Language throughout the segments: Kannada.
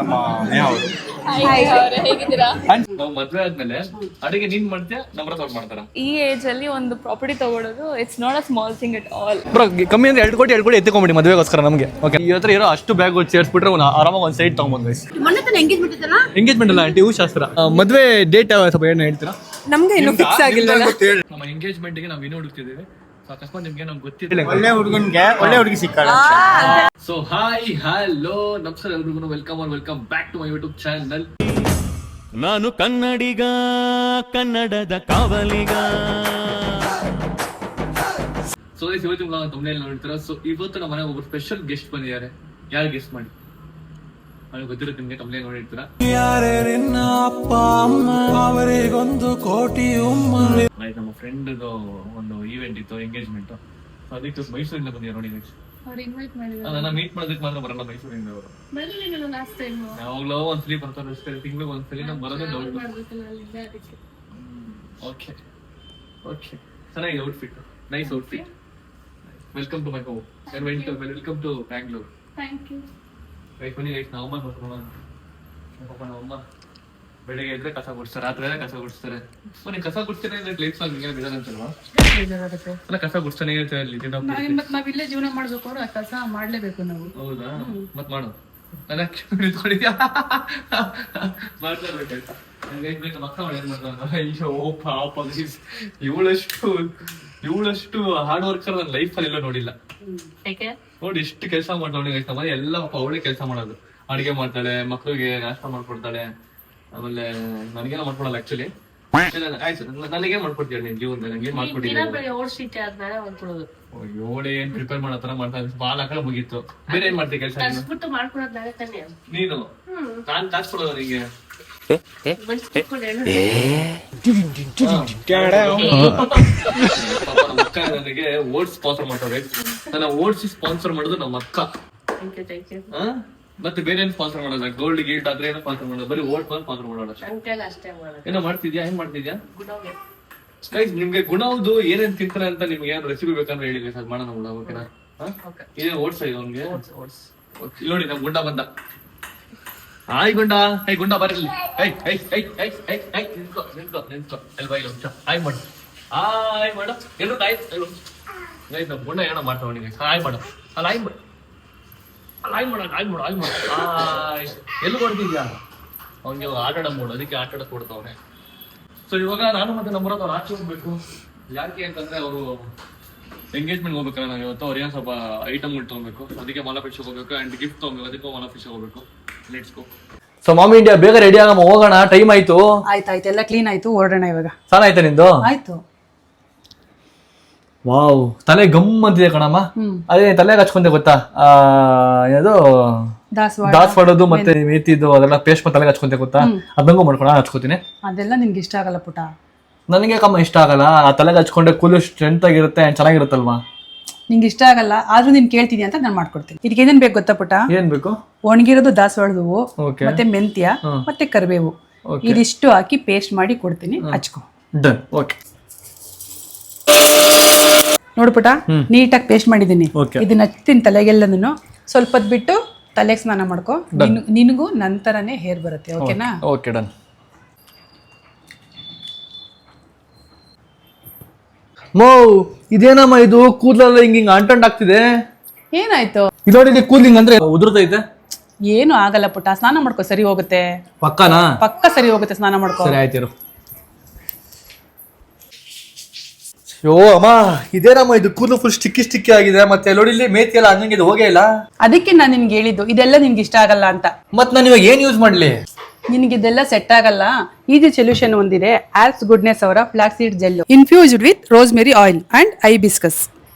ನಮ್ಮ ನೇಹ ಅವರು. ಹೇಗಿದ್ದೀರಾ? ನಾವು ಮದ್ವೆ ಆದ್ಮೇಲೆ ಅಡಿಗೆ ನೀನ್ ಮಾಡ್ತೀಯಾ ನಮ್ಮ ಅವ್ರು ಮಾಡ್ತಾರ? ಈ ಏಜ್ ಅಲ್ಲಿ ಒಂದು ಪ್ರಾಪರ್ಟಿ ತಗೊಳ್ಳೋದು it's not a small thing at all. Bro ಕಮ್ಮಿ ಅಂದ್ರೆ 2 ಕೋಟಿ ಎತ್ಕೊಂಬಿಡಿ ಮದುವೆಗೋಸ್ಕರ ನಮಗೆ. ಓಕೆ ಈ ಹತ್ರ ಇರೋ ಅಷ್ಟು ಬ್ಯಾಗ್ ಸೇರಿಸ್ಬಿಟ್ರೆ ಆರಾಮಾಗಿ ಒಂದು ಸೈಡ್ ತಗೊಂಡ್ಬಂದು ಎಂಗೇಜ್ಮೆಂಟ್ ಅಲ್ಲ ಆಂಟಿ, ಹೂ ಶಾಸ್ತ್ರ. ಮದುವೆ ಡೇಟ್ ಸ್ವಲ್ಪ ಏನು ಹೇಳ್ತೀರಾ? ನಮ್ಗೆ ಇನ್ನೂ ಫಿಕ್ಸ್ ಆಗಿಲ್ಲ. ನಮ್ಮ ಎಂಗೇಜ್ಮೆಂಟ್ ಗೆ ನಾವು ಇನ್ನೂ ಹುಡುಕ್ತಿದ್ದೀವಿ. ಅಕಸ್ಮಾತ್ ನಿಮ್ಗೆ ನಮ್ಗೆ ಗೊತ್ತಿಲ್ಲ, ಒಳ್ಳೆ ಹುಡುಗನ್ಗೆ ಒಳ್ಳೆ ಹುಡುಗಿ ಸಿಕ್ಕಾಳ. ಸೊ ಹಾಯ್ ಹಲೋ ನಮಸ್ಕಾರ ಎಲ್ರಿಗೂ, welcome back to my YouTube channel. ನಾನು ಕನ್ನಡಿಗ, ಕನ್ನಡದ ಕಾವಲಿಗ. ಸೊ ಇವತ್ತು ತಮ್ಮನೇಲಿ ನೋಡ್ತೀರಾ. ಸೊ ಇವತ್ತು ನಮ್ಮ ಮನೆಗೆ ಒಬ್ಬರು ಸ್ಪೆಷಲ್ ಗೆಸ್ಟ್ ಬಂದಿದ್ದಾರೆ. ಯಾರು ಗೆಸ್ಟ್ ಮಾಡಿ ನನಗೆ ಗೊತ್ತಿರುತ್ತೆ, ನಿಮ್ಗೆ ತಮ್ಮನೇಲಿ ನೋಡಿರ್ತೀರಾ. ಯಾರೇ ನಿನ್ನ ಅಪ್ಪ ಅಮ್ಮ, ಅವರಿಗೊಂದು ಕೋಟಿ ನಮ್ಮ ಫ್ರೆಂಡ್ ಒಂದು ಈವೆಂಟ್ ಇತ್ತು, ಎಂಗೇಜ್ಮೆಂಟ್. ಅದಕ್ಕೆ ಮೈಸೂರಿಂದ ಬಂದಿದ್ದಾರೆ ನೋಡಿ. ನನ್ನ ಮೀಟ್ ಮಾಡೋದಕ್ಕೆ ಮಾತ್ರ ಬರಲ್ಲ ಮೈಸೂರಿಂದ ಅವರು. ಯಾವಾಗ್ಲೋ ಒಂದ್ಸಲಿ ಬರ್ತಾರೆ ಅಷ್ಟೇ, ತಿಂಗಳಿಗೆ ಒಂದ್ಸಲಿ ನಮ್ಗೆ ಬರೋದೇ ಡೌಟ್. ಓಕೆ ಓಕೆ, ಚೆನ್ನಾಗಿದೆ outfit, nice outfit. Welcome to my home, welcome to Bangalore. Thank you. ಬನ್ನಿ ಗೈಸ್, ನಮ್ಮಮ್ಮ ಬೆಳಿಗ್ಗೆ ಇದ್ರೆ ಕಸ ಗುಡಿಸ್ತಾರೆ, ರಾತ್ರಿ ಕಸ ಗುಡಿಸ್ತಾರೆ. ಬನ್ನಿ ಕಸ ಗುಡಿಸ್ತಾನೆ ಅಂದ್ರೆ ಕ್ಲೇಮ್ಸ್ ನಿಮಗೆ ಬೇಜಾರಂತಲ್ವಾ? ಅಲ್ಲ ಕಸ ಗುಡಿಸ್ತಾನೆ ಹೇಳ್ತಾರೆ ಅಲ್ಲಿ. ನಾವಿಲ್ಲೇ ಜೀವನ ಮಾಡ್ಬೇಕು, ಕೆಲಸ ಮಾಡ್ಲೇಬೇಕು ನಾವು. ಹೌದಾ? ಮತ್ ಮಾಡು. ನಿಂತ್ಕೊಂಡಿದ್ಯಾ ಮಾತಾಡ್ಬೇಕಾಯ್ತಾ? ನಮ್ಮ ಅಕ್ಕ ಮಾಡಿ ಏನ್ ಮಾಡ್ತಾರ, ಅಯ್ಯೋ ಪಾಪ, ಇವಳಷ್ಟು ಹಾರ್ಡ್ ವರ್ಕರ್ ನನ್ನ ಲೈಫಲ್ಲಿ ಎಲ್ಲ ನೋಡಿಲ್ಲ. ನೋಡಿ ಎಷ್ಟು ಕೆಲಸ ಮಾಡ್ತಾಳೆ ನಮ್ಮ ಮನೆ ಎಲ್ಲ. ಅವಳೇ ಕೆಲಸ ಮಾಡೋದು, ಅಡಿಗೆ ಮಾಡ್ತಾಳೆ, ಮಕ್ಳಿಗೆ ನಾಷ್ಟ ಮಾಡ್ಕೊಡ್ತಾಳೆ. ಆಮೇಲೆ ನನಗೇನ ಮಾಡ್ಕೊಡಲ್ಲ ಆಕ್ಚುಲಿ. ಆಯ್ತು, ನನಗೇನ್ ಮಾಡ್ಕೊಡ್ತೀಯ ನೀನ್ ಜೀವನದಲ್ಲಿ? ನಂಗೆ ಮಾಡ್ಕೊಟ್ಟಿದ್ದೆ. ಏಳು ಏನ್ ಪ್ರಿಪೇರ್ ಮಾಡೋ ತರ ಮಾಡ್ತಾ ಬಾಲ್ ಹಾಕಲ್ಲ ಮುಗೀತು. ಬೇರೆ ಏನ್ ಮಾಡ್ತೀವಿ ಕೆಲಸ ನೀನು? ನಾನ್ ಕಾಸ್ಕೊಡೋದು ನಿಂಗೆ. ನಮ್ಮ ಅಕ್ಕ ನನಗೆ ಓಟ್ಸ್ ಸ್ಪಾನ್ಸರ್ ಮಾಡ್ತಾರೆ. ನನ್ನ ಓಟ್ಸ್ ಸ್ಪಾನ್ಸರ್ ಮಾಡೋದು ನಮ್ಮ ಅಕ್ಕ. ಮತ್ತೆ ಬೇರೆ ಏನ್ ಸ್ಪಾನ್ಸರ್ ಮಾಡೋಲ್ಲ. ಗೋಲ್ಡ್ ಗೀಲ್ಡ್ ಆದ್ರೆ ಏನೋ ಸ್ಪಾನ್ಸರ್ ಮಾಡೋದು, ಬರೀ ಓಟ್ ಸ್ಪಾನ್ಸರ್ ಮಾಡೋಣ. ಏನೋ ಮಾಡ್ತಿದ್ಯಾ? ಏನ್ ಮಾಡ್ತಿದ್ಯಾ? ಗೈಸ್, ನಿಮ್ಗೆ ಗುಣವ್ದು ಏನೇನ್ ತಿಂತಾರೆ ಅಂತ ನಿಮ್ಗೆ ಏನ್ ರೆಸಿಪಿ ಬೇಕಂದ್ರೆ ಹೇಳಿ, ಸರ್ ಮಾಡೋಣ. ಗುಣ ಓಕೆನಾ? ಇದೇ ಓಟ್ಸ್ ಇದೆ ಅವ್ನಿಗೆ. ನೋಡಿ ನಮ್ ಗುಂಡ ಬಂದ. ಹಾಯ್ ಗುಂಡ. ಹೈ ಗುಂಡ ಬರಲಿ. ಹಾಯ್ ಮಾಡು, ಹಾಯ್ ಮಾಡು. ಎಲ್ಲರೂ ಗೈಸ್ ನಮ್ ಗುಂಡ ಏನೋ ಮಾಡ್ತಾವ. ಹಾಯ್ ಮಾಡು, ಅಲ್ಲ ಹಾಯ್ ಮಾಡು, ಎಲ್ಲಿ ಕೊಡ್ತಿದ್ಯಾ? ಅವ್ನಿಗೆ ಆಟ ಆಡ ಮೂಡು, ಅದಕ್ಕೆ ಆಟ ಆಡಕ್ ಕೊಡ್ತಾವನೆ. ಸೊ ಇವಾಗ ನಾನು ಮತ್ತೆ ನಮ್ಮೂರವ್ರು ಅವ್ರು ಆಚೆ ಹೋಗ್ಬೇಕು. ಯಾಕೆ ಅಂತಂದ್ರೆ ಅವರು ಎಂಗೇಜ್ಮೆಂಟ್ ಹೋಗ್ಬೇಕಲ್ಲ ನಾವು ಇವತ್ತು. ಅವ್ರೇನು ಸ್ವಲ್ಪ ಐಟಮ್ಗಳು ತಗೋಬೇಕು, ಅದಕ್ಕೆ ಮಾಲಾ ಫಿಶ್ ಹೋಗ್ಬೇಕು. ಅಂಡ್ ಗಿಫ್ಟ್ ತಗೋಬೇಕು, ಅದಕ್ಕೂ ಮಾಲಾ ಫಿಶ್ ಹೋಗ್ಬೇಕು. Let's go. So Mami India, ಬೇಗ ರೆಡಿ ಆಗಮ್ಮ, ಹೋಗೋಣ. ಟೈಮ್ ಆಯ್ತು. ಆಯ್ತಾಯ್ತು, ಎಲ್ಲ ಕ್ಲೀನ್ ಆಯ್ತು, ಹೊರಡೋಣ ಇವಾಗ. ಸಾಲ ಆಯ್ತಾ ನಿಂದು? ಆಯ್ತು. ವಾವ್, ತಲೆ ಗಮ್ ಅಂತಿದೆ ಕಣಮ್ಮ. ಅದೇ ತಲೆಗೆ ಹಚ್ಕೊಂಡೆ ಗೊತ್ತಾ, ಏನದು ದಾಸವಾಡೋದು ಮತ್ತೆ ಮೇತಿದ್ದು ಅದೆಲ್ಲ ಪೇಸ್ಟ್ ಮಾಡಿ ತಲೆಗೆ ಹಚ್ಕೊಂತೆ ಗೊತ್ತಾ? ಅದಂಗೂ ಮಾಡ್ಕೊಂಡು ನಾನು ಹಚ್ಕೋತೀನಿ. ಅದೆಲ್ಲ ನಿನ್ಗೆ ಇಷ್ಟ ಆಗಲ್ಲ ಪುಟ. ನನಗೆ ಕಮ್ಮ ಇಷ್ಟ ಆಗಲ್ಲ. ಆ ತಲೆಗೆ ಹಚ್ಕೊಂಡೆ ಕೂಲ್ ಸ್ಟ್ರೆಂತ್ ಆಗಿರುತ್ತೆ, ಚೆನ್ನಾಗಿರುತ್ತಲ್ವಾ? ನಿಂಗೆ ಇಷ್ಟ ಆಗಲ್ಲ, ಆದ್ರೂ ನೀನ್ ಕೇಳ್ತೀನಿ ಅಂತ ನಾನು ಮಾಡ್ಕೊಡ್ತೀನಿ. ಇದಕ್ಕೆ ಏನೇನ್ ಬೇಕು ಗೊತ್ತಾ ಪುಟ? ಏನ್ ಬೇಕು? ಒಣಗಿರೋದು ದಾಸವಾಳದ ಹೂವು, ಮತ್ತೆ ಮೆಂತ್ಯ, ಮತ್ತೆ ಕರಿಬೇವು, ಇದಿಷ್ಟು ಹಾಕಿ ಪೇಸ್ಟ್ ಮಾಡಿ ಕೊಡ್ತೀನಿ, ಹಚ್ಕೊ. ಡನ್. ಓಕೆ, ನೋಡು ಪುಟ, ನೀಟಾಗಿ ಪೇಸ್ಟ್ ಮಾಡಿದ್ದೀನಿ. ಇದನ್ನ ಹಚ್ತೀನಿ ತಲೆಗೆಲ್ಲದನ್ನು. ಸ್ವಲ್ಪ ಹೊತ್ತು ಬಿಟ್ಟು ತಲೆಗೆ ಸ್ನಾನ ಮಾಡ್ಕೊ. ನಿನಗೂ ನಂತರನೇ ಹೇರ್ ಬರುತ್ತೆ. ಓಕೆನಾ? Okay, done. ಮೋ, ಇದೇನಮ್ಮ ಇದು? ಕೂದಲೆಲ್ಲ ಹಿಂಗ್ ಅಂಟಂಟ್ ಆಗ್ತಿದೆ. ಏನಾಯ್ತು? ಇದೋಡಿ ಕೂದಲಿಂಗ್ ಅಂದ್ರೆ ಉದುರ್ತೈತೆ. ಏನು ಆಗಲ್ಲ ಪುಟ, ಸ್ನಾನ ಮಾಡ್ಕೊ, ಸರಿ ಹೋಗುತ್ತೆ. ಪಕ್ಕನಾ? ಪಕ್ಕ ಸರಿ ಹೋಗುತ್ತೆ, ಸ್ನಾನ ಮಾಡ್ಕೊ. ಸರಿ ಆಯ್ತಿರು. ಯೋ ಅಮ್ಮ, ಇದೇನಮ್ಮ ಇದು? ಕೂದಲು ಫುಲ್ ಸ್ಟಿಕ್ಕಿ ಆಗಿದೆ. ಮತ್ತೆ ನೋಡಿ ಇಲ್ಲಿ ಮೇತಿ ಎಲ್ಲ ಹಂಗಂಗೆ ಇದು ಹೋಗೇ ಇಲ್ಲ. ಅದಕ್ಕೆ ನಾನು ನಿನ್ಗೆ ಹೇಳಿದ್ದು ಇದೆಲ್ಲ ನಿನ್ಗೆ ಇಷ್ಟ ಆಗಲ್ಲ ಅಂತ. ಮತ್ ನಾನು ಇವಾಗ ಏನ್ ಯೂಸ್ ಮಾಡ್ಲಿ? ನಿನ್ಗೆ ಇದೆಲ್ಲ ಸೆಟ್ ಆಗಲ್ಲ. ಈಸಿ ಸೊಲ್ಯೂಷನ್ ಒಂದಿದೆ, ಆಲ್ಸ್ ಗುಡ್ನೆಸ್ ಅವರ flax seed gel infused with rosemary oil and hibiscus.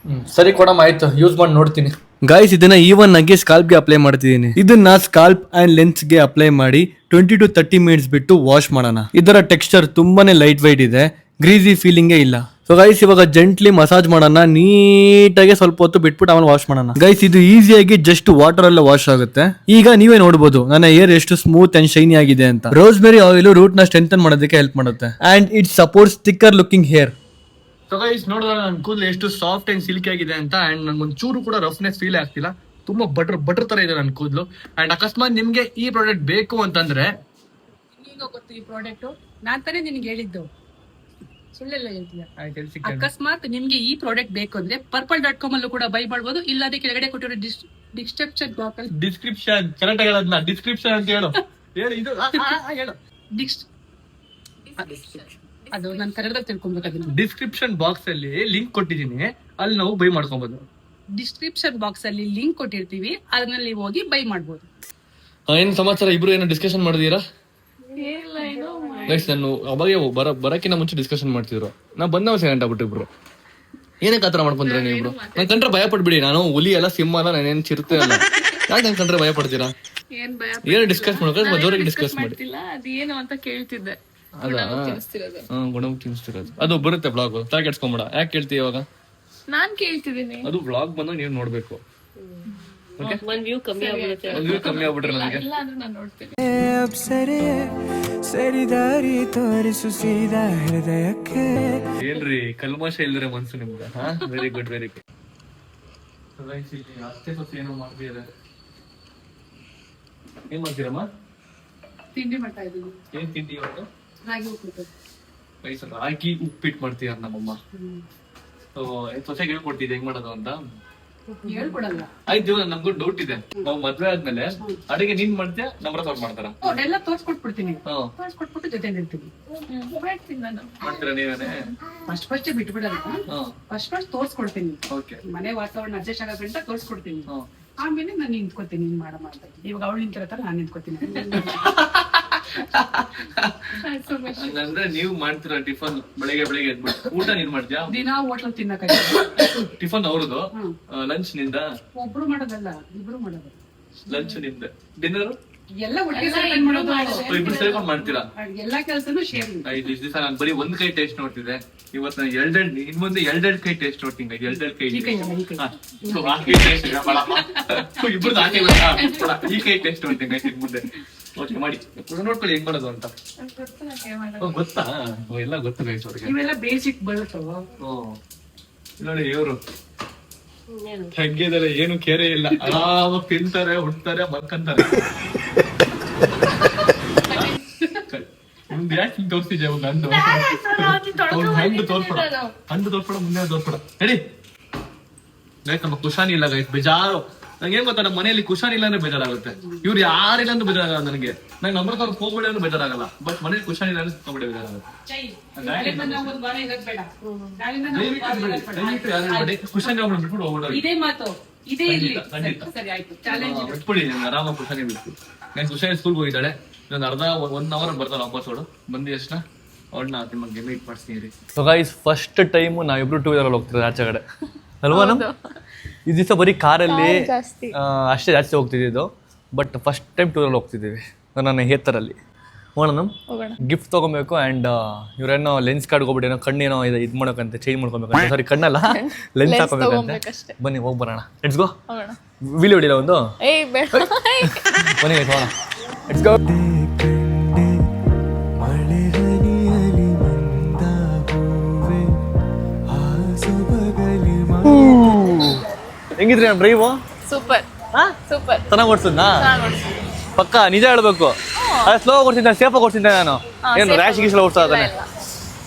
ಸರಿ ಕೊಡಮ್ಮ, ಆಯ್ತು, ಯೂಸ್ ಮಾಡಿ ನೋಡ್ತೀನಿ. ಗೈಸ್, ಇದನ್ನ ಈವನ್ ಆಗಿ ಸ್ಕಾಲ್ಪ್ ಗೆ ಅಪ್ಲೈ ಮಾಡ್ತಿದ್ದೀನಿ. ಇದನ್ನ ಸ್ಕಾಲ್ಪ್ ಅಂಡ್ ಲೆನ್ಸ್ ಗೆ ಅಪ್ಲೈ ಮಾಡಿ 20 to 30 ಮಿನಿಟ್ಸ್ ಬಿಟ್ಟು ವಾಶ್ ಮಾಡೋಣ. ಇದರ ಟೆಕ್ಸ್ಚರ್ ತುಂಬಾನೇ ಲೈಟ್ ವೈಟ್ ಇದೆ, ಗ್ರೀಸಿ ಫೀಲಿಂಗೇ ಇಲ್ಲ. ಸೊ ಗೈಸ್, ಇವಾಗ ಜೆಂಟ್ಲಿ ಮಸಾಜ್ ಮಾಡೋಣ, ನೀಟಾಗಿ ಸ್ವಲ್ಪ ಹೊತ್ತು ಬಿಟ್ಬಿಟ್ಟು ಆಮೇಲೆ ವಾಶ್ ಮಾಡೋಣ. ಗೈಸ್, ಇದು ಈಸಿಯಾಗಿ ಜಸ್ಟ್ ವಾಟರ್ ಅಲ್ಲೇ ವಾಶ್ ಆಗುತ್ತೆ. ಈಗ ನೀವೇ ನೋಡಬಹುದು ನನ್ನ ಹೇರ್ ಎಷ್ಟು ಸ್ಮೂತ್ ಅಂಡ್ ಶೈನಿ ಆಗಿದೆ ಅಂತ. ರೋಸ್ಮೆರಿ ಆಯಿಲ್ ರೂಟ್ ನ ಸ್ಟ್ರೆಂಥನ್ ಮಾಡೋದಕ್ಕೆ ಹೆಲ್ಪ್ ಮಾಡುತ್ತೆ and it supports thicker looking hair. So guys, ನೋಡಿದ್ರೆ ನನ್ನ ಕೂದಲು ಎಷ್ಟು ಸಾಫ್ಟ್ ಅಂಡ್ ಸಿಲ್ಕಿ ಆಗಿದೆ ಅಂತ. ಅಂಡ್ ನಂಗೊಂದು ಚೂರು ಕೂಡ ರಫ್ನೆಸ್ ಫೀಲ್ ಆಗ್ತಿಲ್ಲ. ತುಂಬಾ ಬಟರ್ ತರ ಇದೆ ನನ್ನ ಕೂದಲು. ಅಂಡ್ ಅಕಸ್ಮಾತ್ ನಿಮ್ಗೆ ಈ ಪ್ರಾಡಕ್ಟ್ ಬೇಕು ಅಂತಂದ್ರೆ ಈಗ ಗೊತ್ತು ಈ ಪ್ರಾಡಕ್ಟ್ ನಾನ್ ತಾನೇ ನಿನ್ಗೆ ಹೇಳಿದ್ದು, ಸುಳ್ಳೆಲ್ಲ ಹೇಳ್ತೀಯ. ಅಕಸ್ಮಾತ್ ನಿಮ್ಗೆ ಈ ಪ್ರಾಡಕ್ಟ್ ಬೇಕು ಅಂದ್ರೆ purple.com ಅಲ್ಲೂ ಕೂಡ ಬೈ ಮಾಡ್ಬೋದು, ಇಲ್ಲದೆ ಕೆಳಗಡೆ ಕೊಟ್ಟಿರೋ ಡಿಸ್ಕ್ರಿಪ್ಷನ್ ಕರೆಕ್ಟ್ ಹೇಳೋದ್ನ ಡಿಸ್ಕ್ರಿಪ್ಷನ್ ಅಂತ ಹೇಳು. ಹೇಳು ಇದು ಹೇಳು. ಅದು ನಾನು ಕನ್ನಡದಲ್ಲಿ ತಿಳ್ಕೊಬೇಕು. ಅದನ್ನ ಡಿಸ್ಕ್ರಿಪ್ಷನ್ ಬಾಕ್ಸ್ ಅಲ್ಲಿ ಲಿಂಕ್ ಕೊಟ್ಟಿದ್ದೀನಿ, ಅಲ್ಲಿ ನಾವು ಬೈ ಮಾಡ್ಕೊಬಹುದು. ಡಿಸ್ಕ್ರಿಪ್ಷನ್ ಬಾಕ್ಸ್ ಅಲ್ಲಿ ಲಿಂಕ್ ಕೊಟ್ಟಿರ್ತೀವಿ, ಅದ್ರಲ್ಲಿ ಹೋಗಿ ಬೈ ಮಾಡ್ಬೋದು. ಏನ್ ಸಮಾಚಾರ, ಇಬ್ರು ಏನೋ ಡಿಸ್ಕಷನ್ ಮಾಡಿದೀರಾ? ಇಲ್ಲ ಏನೋ ಗೈಸ್ ನಾನು ಅವಾಗೆ ಬರಕ್ಕಿಂತ ಮುಂಚೆ ಡಿಸ್ಕಷನ್ ಮಾಡ್ತಿದ್ರು, ನಾ ಬಂದವ ಸೆಕೆಂಡ್ ಆಗ್ಬಿಟ್ಟು ಇಬ್ರು. ಏನಕ್ಕೆ ಆತರ ಮಾಡ್ಕೊಂಡ್ರೆ ನೀವಿಬ್ರು? ನನ್ ಕಂಡ್ರೆ ಭಯ ಪಡ್ಬಿಡಿ, ನಾನು ಹುಲಿ ಅಲ್ಲ ಸಿಂಹ ಅಲ್ಲ, ನಾನೇನ್ ಚಿರತೆ ಅಲ್ಲ. ಯಾಕೆ ನನ್ ಕಂಡ್ರೆ ಭಯ ಪಡ್ತೀರಾ? ಏನ್ ಭಯ ಏನು ಡಿಸ್ಕಸ್ ಮಾಡ್ಕೊಂಡು ಜೋರಾಗಿ ಡಿಸ್ಕಸ್ ಮಾಡಿ. ಮಾಡ್ತಿಲ್ಲ, ಅದೇನು ಅಂತ ಕೇಳ್ತಿದ್ದೆ. ಅದಾ ಗುಣಮುಖ ತಿನ್ಸ್ತಿರೋದು ಅದು ಬರುತ್ತೆ ಬ್ಲಾಗ್, ತಲೆ ಕೆಡ್ಸ್ಕೊಂಬೇಡ. ಯಾಕೆ ಕೇಳ್ತೀವಿ ಇವಾಗ? ನಾನ್ ಕೇಳ್ತಿದ್ದೀನಿ. ಅದು ಬ್ಲಾಗ್ ಬಂದಾಗ ನೀವು ನೋಡ್ಬೇಕು. ಒಂದ್ ವ್ಯೂ ಕಮ್ಮಿ ಆಗ್ಬಿಡುತ್ತೆ. ಅದು ಕಮ್ಮಿ ಆಗ್ಬಿಟ್ರೆ ನನಗೆ ಇಲ್ಲ ಅಂದ್ರೆ ನಾನು ನೋಡ್ತೀನಿ. ಸರಿದಾರಿ ತೋರಿಸು ಸೀದಾ ಹೃದಯಕ್ಕೆ. ಏನ್ರಿ ಕಲ್ಮಶ ಇಲ್ದ್ರೆ ಮನ್ಸು ನಿಮ್ಗೆ? Very good very good. ಅಷ್ಟೇ ಸ್ವಲ್ಪ ಏನೋ ಮಾಡ್ತಿದ್ದಾರೆ. ಏನ್ ಮಾಡ್ತೀರಮ್ಮ? ತಿಂಡಿ ಮಾಡ್ತಾ ಇದ್ದೀನಿ. ಏನ್ ತಿಂಡಿ ಇವತ್ತು? ರಾಗಿ ಉಪ್ಪಿಟ್ಟು. ರೈಸಲ್ಲಿ ಹಾಕಿ ಉಪ್ಪಿಟ್ಟು ಮಾಡ್ತೀರ ನಮ್ಮಮ್ಮ. ಸೊಸೆಗೆ ಹೇಳ್ಕೊಡ್ತಿದ್ದೆ ಹೆಂಗ್ ಮಾಡೋದು ಅಂತ. ಹೇಳ್ಕೊಡಲ್ಲ. ಆಯ್ತು, ನಮ್ಗೂ ಡೌಟ್ ಇದೆ. ನಾವು ಮದ್ವೆ ಆದ್ಮೇಲೆ ಅಡಿಗೆ ನೀನ್ ಮಾಡ್ತೀಯ, ನಮ್ಮ ಅವ್ರು ಮಾಡ್ತಾರ? ಎಲ್ಲ ತೋರ್ಸ್ಕೊಟ್ಬಿಡ್ತೀನಿ, ತೋರ್ಸ್ಕೊಟ್ಬಿಟ್ಟು ಜೊತೆ ನಿಲ್ತೀನಿ. ಮಾಡ್ತೀನಿ ನಾನು. ಮಾಡ್ತೀರಾ ನೀವೇನೆ? ಫಸ್ಟ್ ಬಿಟ್ಬಿಡಲ್ಲ, ಫಸ್ಟ್ ತೋರ್ಸ್ಕೊಡ್ತೀನಿ. ಓಕೆ. ಮನೆ ವಾತಾವರಣ ಅಡ್ಜಸ್ಟ್ ಆಗೋ ಗಂಟ ತೋರ್ಸ್ಕೊಡ್ತೀನಿ, ಆಮೇಲೆ ನಾನು ನಿಂತ್ಕೋತೀನಿ. ನೀನ್ ಮಾಡ ಮಾಡ್ತೀನಿ. ಇವಾಗ ಅವಳು ನಿಂತಿರತ್ತಾರ, ನಾನು ನಿಂತ್ಕೋತೀನಿ. ಅಂದ್ರೆ ನೀವು ಮಾಡ್ತೀರಾ ಟಿಫನ್ ಬೆಳಿಗ್ಗೆ ಎದ್ಬಿಟ್ಟು? ಊಟ ನೀನ್ ಮಾಡ್ತೀಯಾ? ದಿನ ಹೋಟ್ಲಲ್ಲಿ ತಿನ್ನಕ. ಟಿಫನ್ ಅವ್ರದ್ದು, ಲಂಚ್ ನಿಂದ? ಒಬ್ರು ಮಾಡೋದಲ್ಲ, ಇಬ್ರು ಮಾಡೋದು. ಲಂಚ್ ನಿಂದ, ಡಿನ್ನರ್ ಎಲ್ಲ ಒಟ್ಟಿಗೆ ಸೇರ್ಕೊಂಡ್ ಮಾಡೋದು. ಇಬ್ರು ಸೇರ್ಕೊಂಡ್ ಮಾಡ್ತೀರಾ? ಎಲ್ಲಾ ಕೆಲಸನು ಶೇರಿಂಗ್. ಇಷ್ಟು ದಿವಸ ನಾನು ಬರೀ ಒಂದ್ ಕೈ ಟೇಸ್ಟ್ ನೋಡ್ತಿದ್ದೆ, ಇವತ್ತು ನಾನು ಎರಡೆರಡು ಇನ್ ಮುಂದೆ ಎರಡೆರಡು ಕೈ ಟೇಸ್ಟ್ ನೋಡ್ತೀನಿ. ಎರಡೆರಡು ಕೈ ಇಬ್ರು ಈ ಕೈ ಟೇಸ್ಟ್ ನೋಡ್ತೀನಿ ಇನ್ ಮುಂದೆ. ಓಕೆ ಮಾಡಿ ನೋಡ್ಕೊಳ್ಳಿ ಹೆಂಗ್ ಮಾಡೋದು ಅಂತ. ಗೊತ್ತಾ? ಎಲ್ಲ ಗೊತ್ತು ಗೈಸ್ ಅವ್ರಿಗೆ. ಇವೆಲ್ಲ ಬೇಸಿಕ್ ಬರುತ್ತವ. ನೋಡಿ ಇವರು ಹೆಂಗಿದಾರೆ, ಏನು ಕೇರೆ ಇಲ್ಲ, ಆರಾಮಾಗಿ ತಿಂತಾರೆ, ಉಣ್ತಾರೆ, ಮಲ್ಕಂತಾರೆ. ನಿಮ್ದು ಯಾಕೆ ಹಿಂಗ್ ತೋರಿಸ್ತಿದ್ಯಾ? ಹಂಡು ತೋರ್ಸ್ಬೇಡ, ಮುಂದೆ ತೋರ್ಸ್ಬೇಡ. ಹೇಳಿ ಗೈಸ್, ನಮ್ಮ ಕುಶಾನಿ ಇಲ್ಲ ಗೈಸ್, ಬೇಜಾರು. ನಂಗೆ ಏನ್ ಗೊತ್ತಾ, ನಮ್ಮ ಮನೆಯಲ್ಲಿ ಕುಶಾನಿ ಇಲ್ಲ ಅಂದ್ರೆ ಬೇಜಾರಾಗುತ್ತೆ. ಇವ್ರು ಯಾರಿಲ್ಲ ಅಂದ್ರೆ ಬೇಜಾರಾಗಲ್ಲ ನನಗೆ. ನಂಗೆ ನಂಬರ್ ತಗೊಂಡು ಹೋಗ್ಬೇಡಿ ಅಂದ್ರೆ ಬೇಜಾರಾಗಲ್ಲ, ಬಟ್ ಮನೇಲಿ ಕುಶಾನಿ ಇಲ್ಲ ಅಂದ್ರೆ ಹೋಗ್ಬೇಡಿ ಬೇಜಾರಾಗುತ್ತೆ. ಕುಶಾನಿ ಒಬ್ಬರು ಬಿಟ್ಬಿಟ್ಟು ಹೋಗ್ಬಿಡೋದು. ಇದೇ ಮಾತು, ಇದೇ ಇರ್ಲಿ. ಖಂಡಿತ ಸರಿ ಆಯ್ತು, ಚಾಲೆಂಜ್ ಬಿಟ್ಬಿಡಿ. ಆರಾಮಾಗಿ ಕುಶಾನಿ ಬಿಟ್ಟು. ನಾನು ಕುಶಾನಿ ಸ್ಕೂಲ್ಗೆ ಹೋಗಿದ್ದಾಳೆ, ಇನ್ನೊಂದು ಅರ್ಧ 1 hour ಬರ್ತಾಳೆ ವಾಪಸ್. ಅವಳು ಬಂದು ಎಷ್ಟ ಅವಳನ್ನ ನಿಮಗೆ ಮೀಟ್ ಮಾಡಿಸ್ತೀನಿ. ಸೊ ಗೈಸ್, ಫಸ್ಟ್ ಟೈಮ್ ನಾವಿಬ್ರು 2 wheeler ಹೋಗ್ತಿರೋದು ಆಚೆ ಕಡೆ ಅಲ್ವಾ? ಈ ದಿವಸ ಬರೀ ಕಾರಲ್ಲಿ ಅಷ್ಟೇ ಜಾಸ್ತಿ ಹೋಗ್ತಿದ್ದು, ಬಟ್ ಫಸ್ಟ್ ಟೈಮ್ 2 wheeler ಹೋಗ್ತಿದ್ದೀವಿ ನನ್ನ ಹೇತರಲ್ಲಿ. ಹೋಗೋಣ, ಗಿಫ್ಟ್ ತೊಗೊಬೇಕು. ಆ್ಯಂಡ್ ಇವ್ರೇನೋ ಲೆನ್ಸ್ ಕಾರ್ಡ್ ಹೋಗ್ಬಿಟ್ಟು ಏನೋ ಕಣ್ಣೇನೋ ಇದು ಮಾಡೋಕಂತೆ, ಚೇಂಜ್ ಮಾಡ್ಕೊಬೇಕಂತೆ. ಸಾರಿ, ಕಣ್ಣಲ್ಲ, ಲೆನ್ಸ್ ಹಾಕೋಬೇಕಂತೆ. ಬನ್ನಿ ಹೋಗಿ ಬರೋಣ. Let's go. ವೀಲ್ ಹೊಡಿಲ್ಲ ಒಂದು? ಬನ್ನಿ ಹೋಗೋಣ, ಲೆಟ್ಸ್ ಗೋ. ಹೆಂಗಿದ್ರಿ ನಮ್ಮ ಡ್ರೈವು? Super super. ಚೆನ್ನಾಗಿ ಓಡಿಸಿದ್ನಾ? ಪಕ್ಕ ನಿಜ ಹೇಳ್ಬೇಕು, ಸ್ಲೋ ಓಡಿಸಿದ್ದೆ, ಸೇಫ್ ಆಗಿ ಓಡಿಸಿದ್ದೆ ನಾನು. ಏನು ರ್ಯಾಶ್ ಗೀಶ್ ಓಡಿಸ್ತಾನೆ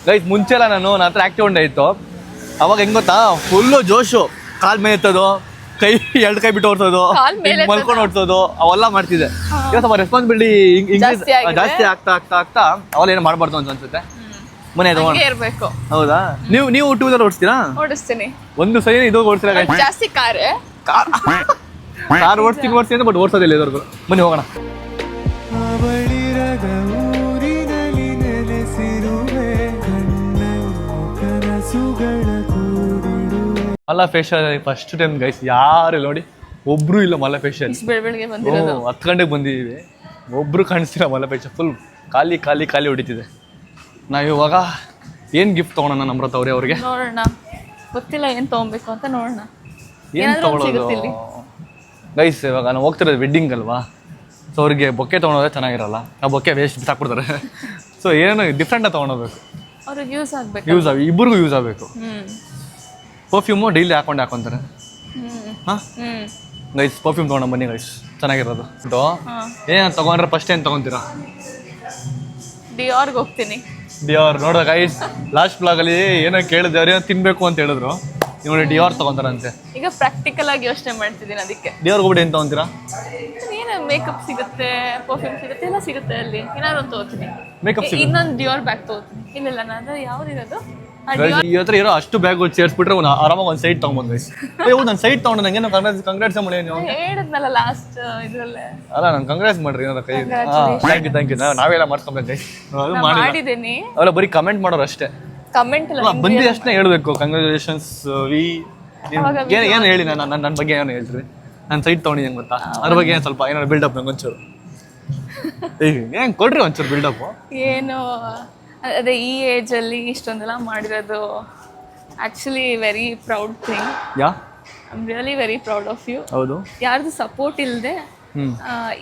ಗೈಸ್. ಮುಂಚೆ ಎಲ್ಲ ನನ್ನ ಹತ್ರ ಆಕ್ಟಿವ್ ಹೊಂಡ ಇತ್ತು, ಅವಾಗ ಹೆಂಗ್ ಗೊತ್ತಾ, ಫುಲ್ಲು ಜೋಶು. ಕಾಲ್ ಮೇಲೆ ಎತ್ತೋದು, ಕೈ 2 ಕೈ ಬಿಟ್ಟು ಓಡಿಸೋದು, ಮಲ್ಕೊಂಡು ಓಡಿಸೋದು, ಅವೆಲ್ಲ ಮಾಡ್ತಿದ್ದೆ. ಈಗ ಸ್ವಲ್ಪ ರೆಸ್ಪಾನ್ಸಿಬಿಲಿಟಿ ಜಾಸ್ತಿ ಆಗ್ತಾ ಅವೆಲ್ಲ ಏನು ಮಾಡಬಾರ್ದು ಅಂತ ಅನ್ಸುತ್ತೆ. ಮನೆ ಇರ್ಬೇಕು. ಹೌದಾ? ನೀವು 2 wheeler ಓಡಿಸ್ತೀರಾ? ಓಡಿಸ್ತೀನಿ. ಒಂದು ಸರಿ ಇದು ಓಡಿಸ್ತೀರಾ? ಜಾಸ್ತಿ ಕಾರ್ ಓಡಿಸ್ತೀನಿ ಬಟ್ ಓಡಿಸೋದಿಲ್ಲ ಇದ್ರಿಗೂ. ಬನ್ನಿ ಹೋಗೋಣ. ಅವಳಿರದ ಊರಿನಲ್ಲಿ ನೆಲೆಸಿರುವೆ, ಕನಸುಗಳ ಕೂಡಿಡುವೆ. ಮಲ್ಲ ಫೇಶಿಯಲ್ ಫಸ್ಟ್ ಟೈಮ್ ಗೈಸ್, ಯಾರು ನೋಡಿ ಒಬ್ರು ಇಲ್ಲ ಮಲ್ಲ ಫೇಶಿಯಲ್. ಬೆಳಗ್ಗೆ ಬಂದಿರೋದು 10 ಗಂಟೆಗೆ ಬಂದಿದ್ದೀವಿ, ಒಬ್ರು ಕಾಣಿಸ್ತೀರ. ಮಲ್ಲ ಫೇಶಿಯಲ್ ಫುಲ್ ಖಾಲಿ ಹೊಡಿತಿದೆ. ನಾವು ಇವಾಗ ಏನು ಗಿಫ್ಟ್ ತೊಗೊಳೋಣ ನಮ್ರತ ಅವ್ರಿಗೆ? ನೋಡೋಣ, ಗೊತ್ತಿಲ್ಲ ಏನ್ ತಗೊಬೇಕು ಅಂತ. ನೋಡೋಣ ಏನು ತೊಗೊಳೋದು ಗೈಸ್. ಇವಾಗ ನಾವು ಹೋಗ್ತಿರೋದು ವೆಡ್ಡಿಂಗ್ ಅಲ್ವಾ, ಸೊ ಅವ್ರಿಗೆ ಬೊಕ್ಕೆ ತೊಗೊಳೋದೇ ಚೆನ್ನಾಗಿರಲ್ಲ, ಆ ಬೊಕ್ಕೆ ವೇಸ್ಟ್ ಬಿಸಾಕ್ಬಿಡ್ತಾರೆ. ಸೊ ಏನೋ ಡಿಫ್ರೆಂಟಾಗಿ ತೊಗೊಳೋಬೇಕು, ಅವ್ರಿಗೆ ಯೂಸ್ ಆಗ್ಬೇಕು, ಇಬ್ಬರಿಗೂ ಯೂಸ್ ಆಗಬೇಕು. ಪರ್ಫ್ಯೂಮು ಡೈಲಿ ಹಾಕೊಂತಾರೆ. ಹಾಂ, ಗೈಸ್ ಪರ್ಫ್ಯೂಮ್ ತೊಗೊಂಡು ಬನ್ನಿ ಗೈಸ್, ಚೆನ್ನಾಗಿರೋದು. ಏನು ತೊಗೊಂಡ್ರೆ ಫಸ್ಟ್ ಏನು ತೊಗೊತೀರಾ? ಡಿಯಾರ್ಗೆ ಹೋಗ್ತೀನಿ. ಡಿಯಾರ್ ನೋಡ್ದ ಗೈಸ್, ಲಾಸ್ಟ್ ಬ್ಲಾಗಲ್ಲಿ ಏನೋ ಕೇಳಿದೆ, ಅವ್ರೇನೋ ತಿನ್ಬೇಕು ಅಂತ ಹೇಳಿದ್ರು, ಇವಾಗ ಡಿಯಾರ್ ತೊಗೊಂತಾರಂತೆ. ಈಗ ಪ್ರಾಕ್ಟಿಕಲ್ ಆಗಿ ಯೋಚನೆ ಮಾಡ್ತಿದ್ದೀನಿ ಅದಕ್ಕೆ. ಡಿಯಾರ್ ಹೋಗ್ಬಿಟ್ಟು ಏನು ತೊಗೊಂತೀರಾ? ಏನು ಮೇಕಪ್ ಸಿಗುತ್ತೆ, ಪರ್ಫ್ಯೂಮ್ ಸಿಗುತ್ತೆ, ಎಲ್ಲ ಸಿಗುತ್ತೆ ಅಲ್ಲಿ. ಏನಾದ್ರು ಒಂದು ತಗೋತೀನಿ. ಮೇಕಪ್ ಸಿಗುತ್ತೆ. ಇನ್ನೊಂದು ಡಿಯಾರ್ ಬ್ಯಾಗ್ ತಗೋತೀನಿ. ಇಲ್ಲ ನಾನು ಯಾವ್ದಿರೋದು ಈ ಹತ್ರ ಇರೋ ಅಷ್ಟು ಬ್ಯಾಗ್ ಸೇರಿಸ್ಬಿಟ್ರೆ ಒಂದು ಆರಾಮಾಗಿ ಒಂದು ಸೈಡ್ ತೊಗೊಂಬೋದು ಗೈಸ್. ನಾನು ಸೈಡ್ ತೊಗೊಂಡು ನಂಗೇನು ಕಂಗ್ರಾಟ್ಸ್ ಮಾಡಿ ನೀವು ಹೇಳಿದ್ನಲ್ಲ ಲಾಸ್ಟ್ ಇದ್ರಲ್ಲೇ. ಅಲ್ಲ ನಾನು ಕಂಗ್ರಾಟ್ಸ್ ಮಾಡ್ರಿ ಏನಾರ ಕೈ. ಥ್ಯಾಂಕ್ ಯು ನಾವೆಲ್ಲ ಮಾಡ್ಕೊಂಬೇಕು ಗೈಸ್. ಅದು ಮಾಡಿದ್ದೀನಿ. ಅವೆಲ್ಲ ಬರೀ ಕಮೆಂಟ್ ಮಾಡೋರು ಅಷ್ಟೇ. ಕಮೆಂಟ್ ಅಲ್ಲ ಬಂದಿ ಅಷ್ಟೇ ಹೇಳ್ಬೇಕು ಕಂಗ್ರಾಚುಲೇಷನ್ಸ್ ವಿ. ಏನು ಹೇಳಿ ನನ್ನ ಬಗ್ಗೆ ಏನು ಹೇಳ್ತೀರಿ? ನಾನು ಸೈಟ್ ತೊಗೊಂಡಿದ್ದೀನಿ ಗೊತ್ತಾ, ಅದ್ರ ಬಗ್ಗೆ ಏನು ಸ್ವಲ್ಪ ಏನಾದ್ರು ಬಿಲ್ಡಪ್ ನಂಗೆ ಒಂಚೂರು ಏನು ಕೊಡ್ರಿ ಒಂಚೂರು ಬಿಲ್ಡಪ್. ಏನು ಅದೇ ಈ ಏಜ್ ಅಲ್ಲಿ ಇಷ್ಟೊಂದೆಲ್ಲ ಮಾಡಿರೋದು actually very proud thing. Yeah I am really very proud of you. ಹೌದು, ಯಾರ್ದು ಸಪೋರ್ಟ್ ಇಲ್ಲದೆ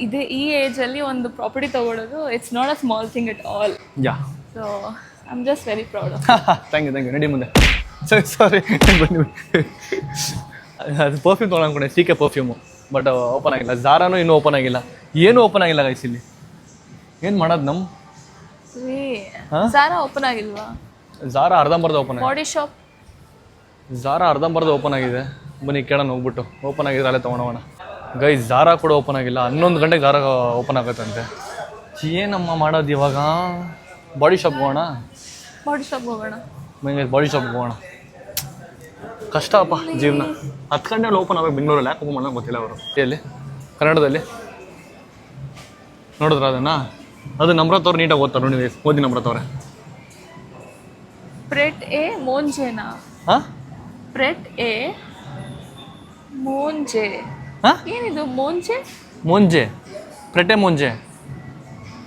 ಇದೇ ಈ ಏಜ್ ಅಲ್ಲಿ ಒಂದು ಪ್ರಾಪರ್ಟಿ ತಗೊಳ್ಳೋದು it's not a small thing at all. Yeah so I am just very proud of. Thank you ನಡಿ ಮುಂದೆ. ಸಾರಿ ಬನ್ನಿ. ಅದು ಪರ್ಫ್ಯೂಮ್ ತೊಗೊಳ ಅನ್ಕೊಂಡೆ, C K perfume, but open ಆಗಿಲ್ಲ. ಜಾರಾನು ಇನ್ನೂ ಓಪನ್ ಆಗಿಲ್ಲ, ಏನೂ ಓಪನ್ ಆಗಿಲ್ಲ ಗೈಸ್. ಇಲ್ಲಿ ಏನು ಮಾಡೋದು ನಮ್ಮ ಝಾರಾ ಓಪನ್ ಆಗಿಲ್ವಾ? ಜಾರಾ ಅರ್ಧಂಬರ್ಧ ಓಪನ್ ಆಗಿದೆ. ಬಾಡಿ ಶಾಪ್ ಜಾರಾ ಅರ್ಧಂಬರ್ಧ ಓಪನ್ ಆಗಿದೆ. ಬನ್ನಿ ಕೇಳೋಣ ಹೋಗ್ಬಿಟ್ಟು, ಓಪನ್ ಆಗಿದ್ರೆ ಅಲ್ಲೇ ತೊಗೊಳೋಣ ಗೈಸ್. ಜಾರಾ ಕೂಡ ಓಪನ್ ಆಗಿಲ್ಲ, 11 ಗಂಟೆಗೆ ಜಾರಾ ಓಪನ್ ಆಗುತ್ತಂತೆ. ಏನಮ್ಮ ಮಾಡೋದು ಇವಾಗ? ಬಾಡಿ ಶಾಪ್ ಹೋಗೋಣ. ಬಾಡಿ ಶಾಪ್ ಹೋಗೋಣ. ಬಾಡಿ ಶಾಪ್ ಹೋಗೋಣ. ಕಷ್ಟಪ್ಪ ಜೀವನ. 10 ಗಂಟೆಯಲ್ಲಿ ಓಪನ್ ಆಗಬೇಕು ಬೆಂಗಳೂರಲ್ಲಿ. ಯಾಕೆ ಓಪನ್ ಮಾಡೋದು ಗೊತ್ತಿಲ್ಲ ಅವರು. ಎಲ್ಲಿ ಕನ್ನಡದಲ್ಲಿ ನೋಡಿದ್ರ ಅದನ್ನು? ಅದು ನಮ್ರತ್ ಅವ್ರು ನೀಟಾಗಿ ಓದ್ತಾರೆ ನೋಡಿ, ಓದಿ ನಮ್ರತ್ ಅವ್ರೆ. ಪ್ರೆಟ್ ಎ ಮೋಂಜೆನಾ? ಹಾಂ, ಪ್ರೆಟ್ ಎ ಮೋಂಜೆ. ಹಾಂ, ಏನಿದು ಮೋಂಜೆ? ಮೊಂಜೆ, ಪ್ರೆಟೆ ಮೊಂಜೆ.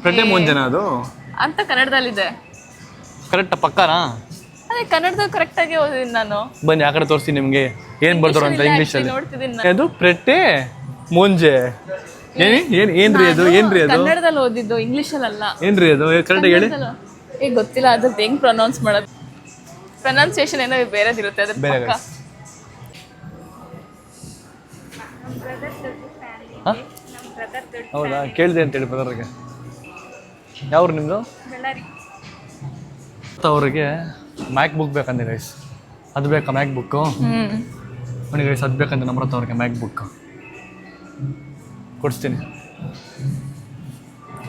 ಪ್ರೆಟೆ ಮೊಂಜೆನಾ ಅದು ಅಂತ ಕನ್ನಡದಲ್ಲಿದೆ. ಕರೆಕ್ಟ್ ಪಕ್ಕಾನಾ? ಅದೇ ಕನ್ನಡದಲ್ಲಿ ಕರೆಕ್ಟಾಗಿ ಓದಿದ್ದೀನಿ ನಾನು. ಬನ್ನಿ ಆ ಕಡೆ ತೋರಿಸಿ ನಿಮಗೆ ಏನು ಬರ್ತಾರೋ ಅಂತ ಇಂಗ್ಲೀಷಲ್ಲಿ. ನೋಡ್ತಿದ್ದೀನಿ ನಾನು. ಅದು ಪ್ರೆಟೆ ಮೊಂಜೆ. ಏನ್ರಿ ಅದು? ಏನ್ರಿ ಅದು? ಕನ್ನಡದಲ್ಲಿ ಓದಿದ್ದು, ಇಂಗ್ಲೀಷಲ್ಲಿ ಅಲ್ಲ. ಏನ್ರಿ ಅದು ಕರೆಕ್ಟಾಗಿ ಹೇಳಿ. ಗೊತ್ತಿಲ್ಲ ಅದ್ರದ್ದು ಹೆಂಗ್ ಪ್ರೊನೌನ್ಸ್ ಮಾಡೋದು. ಪ್ರೊನೌನ್ಸಿಯೇಷನ್ ಏನೋ ಬೇರೆದಿರುತ್ತೆ ಅದ್ರ ಬೇರೆ. ಪಕ್ಕ. ಹೌದಾ? ಕೇಳಿದೆ ಅಂತೇಳಿ ಬ್ರದರ್ಗೆ. ಯಾವ್ರು ನಿಮ್ಮದು? ಅವ್ರಿಗೆ ಮ್ಯಾಕ್ ಬುಕ್ ಬೇಕಂದೆ ಗೈಸ್. ಅದು ಬೇಕಾ ಮ್ಯಾಕ್ ಬುಕ್ಕು? ನೋಡಿ ಗೈಸ್, ಅದು ಬೇಕಂತ ನಮ್ರತ ಅವ್ರಿಗೆ ಮ್ಯಾಕ್ ಬುಕ್. ಕೊಡಿಸ್ತೀನಿ,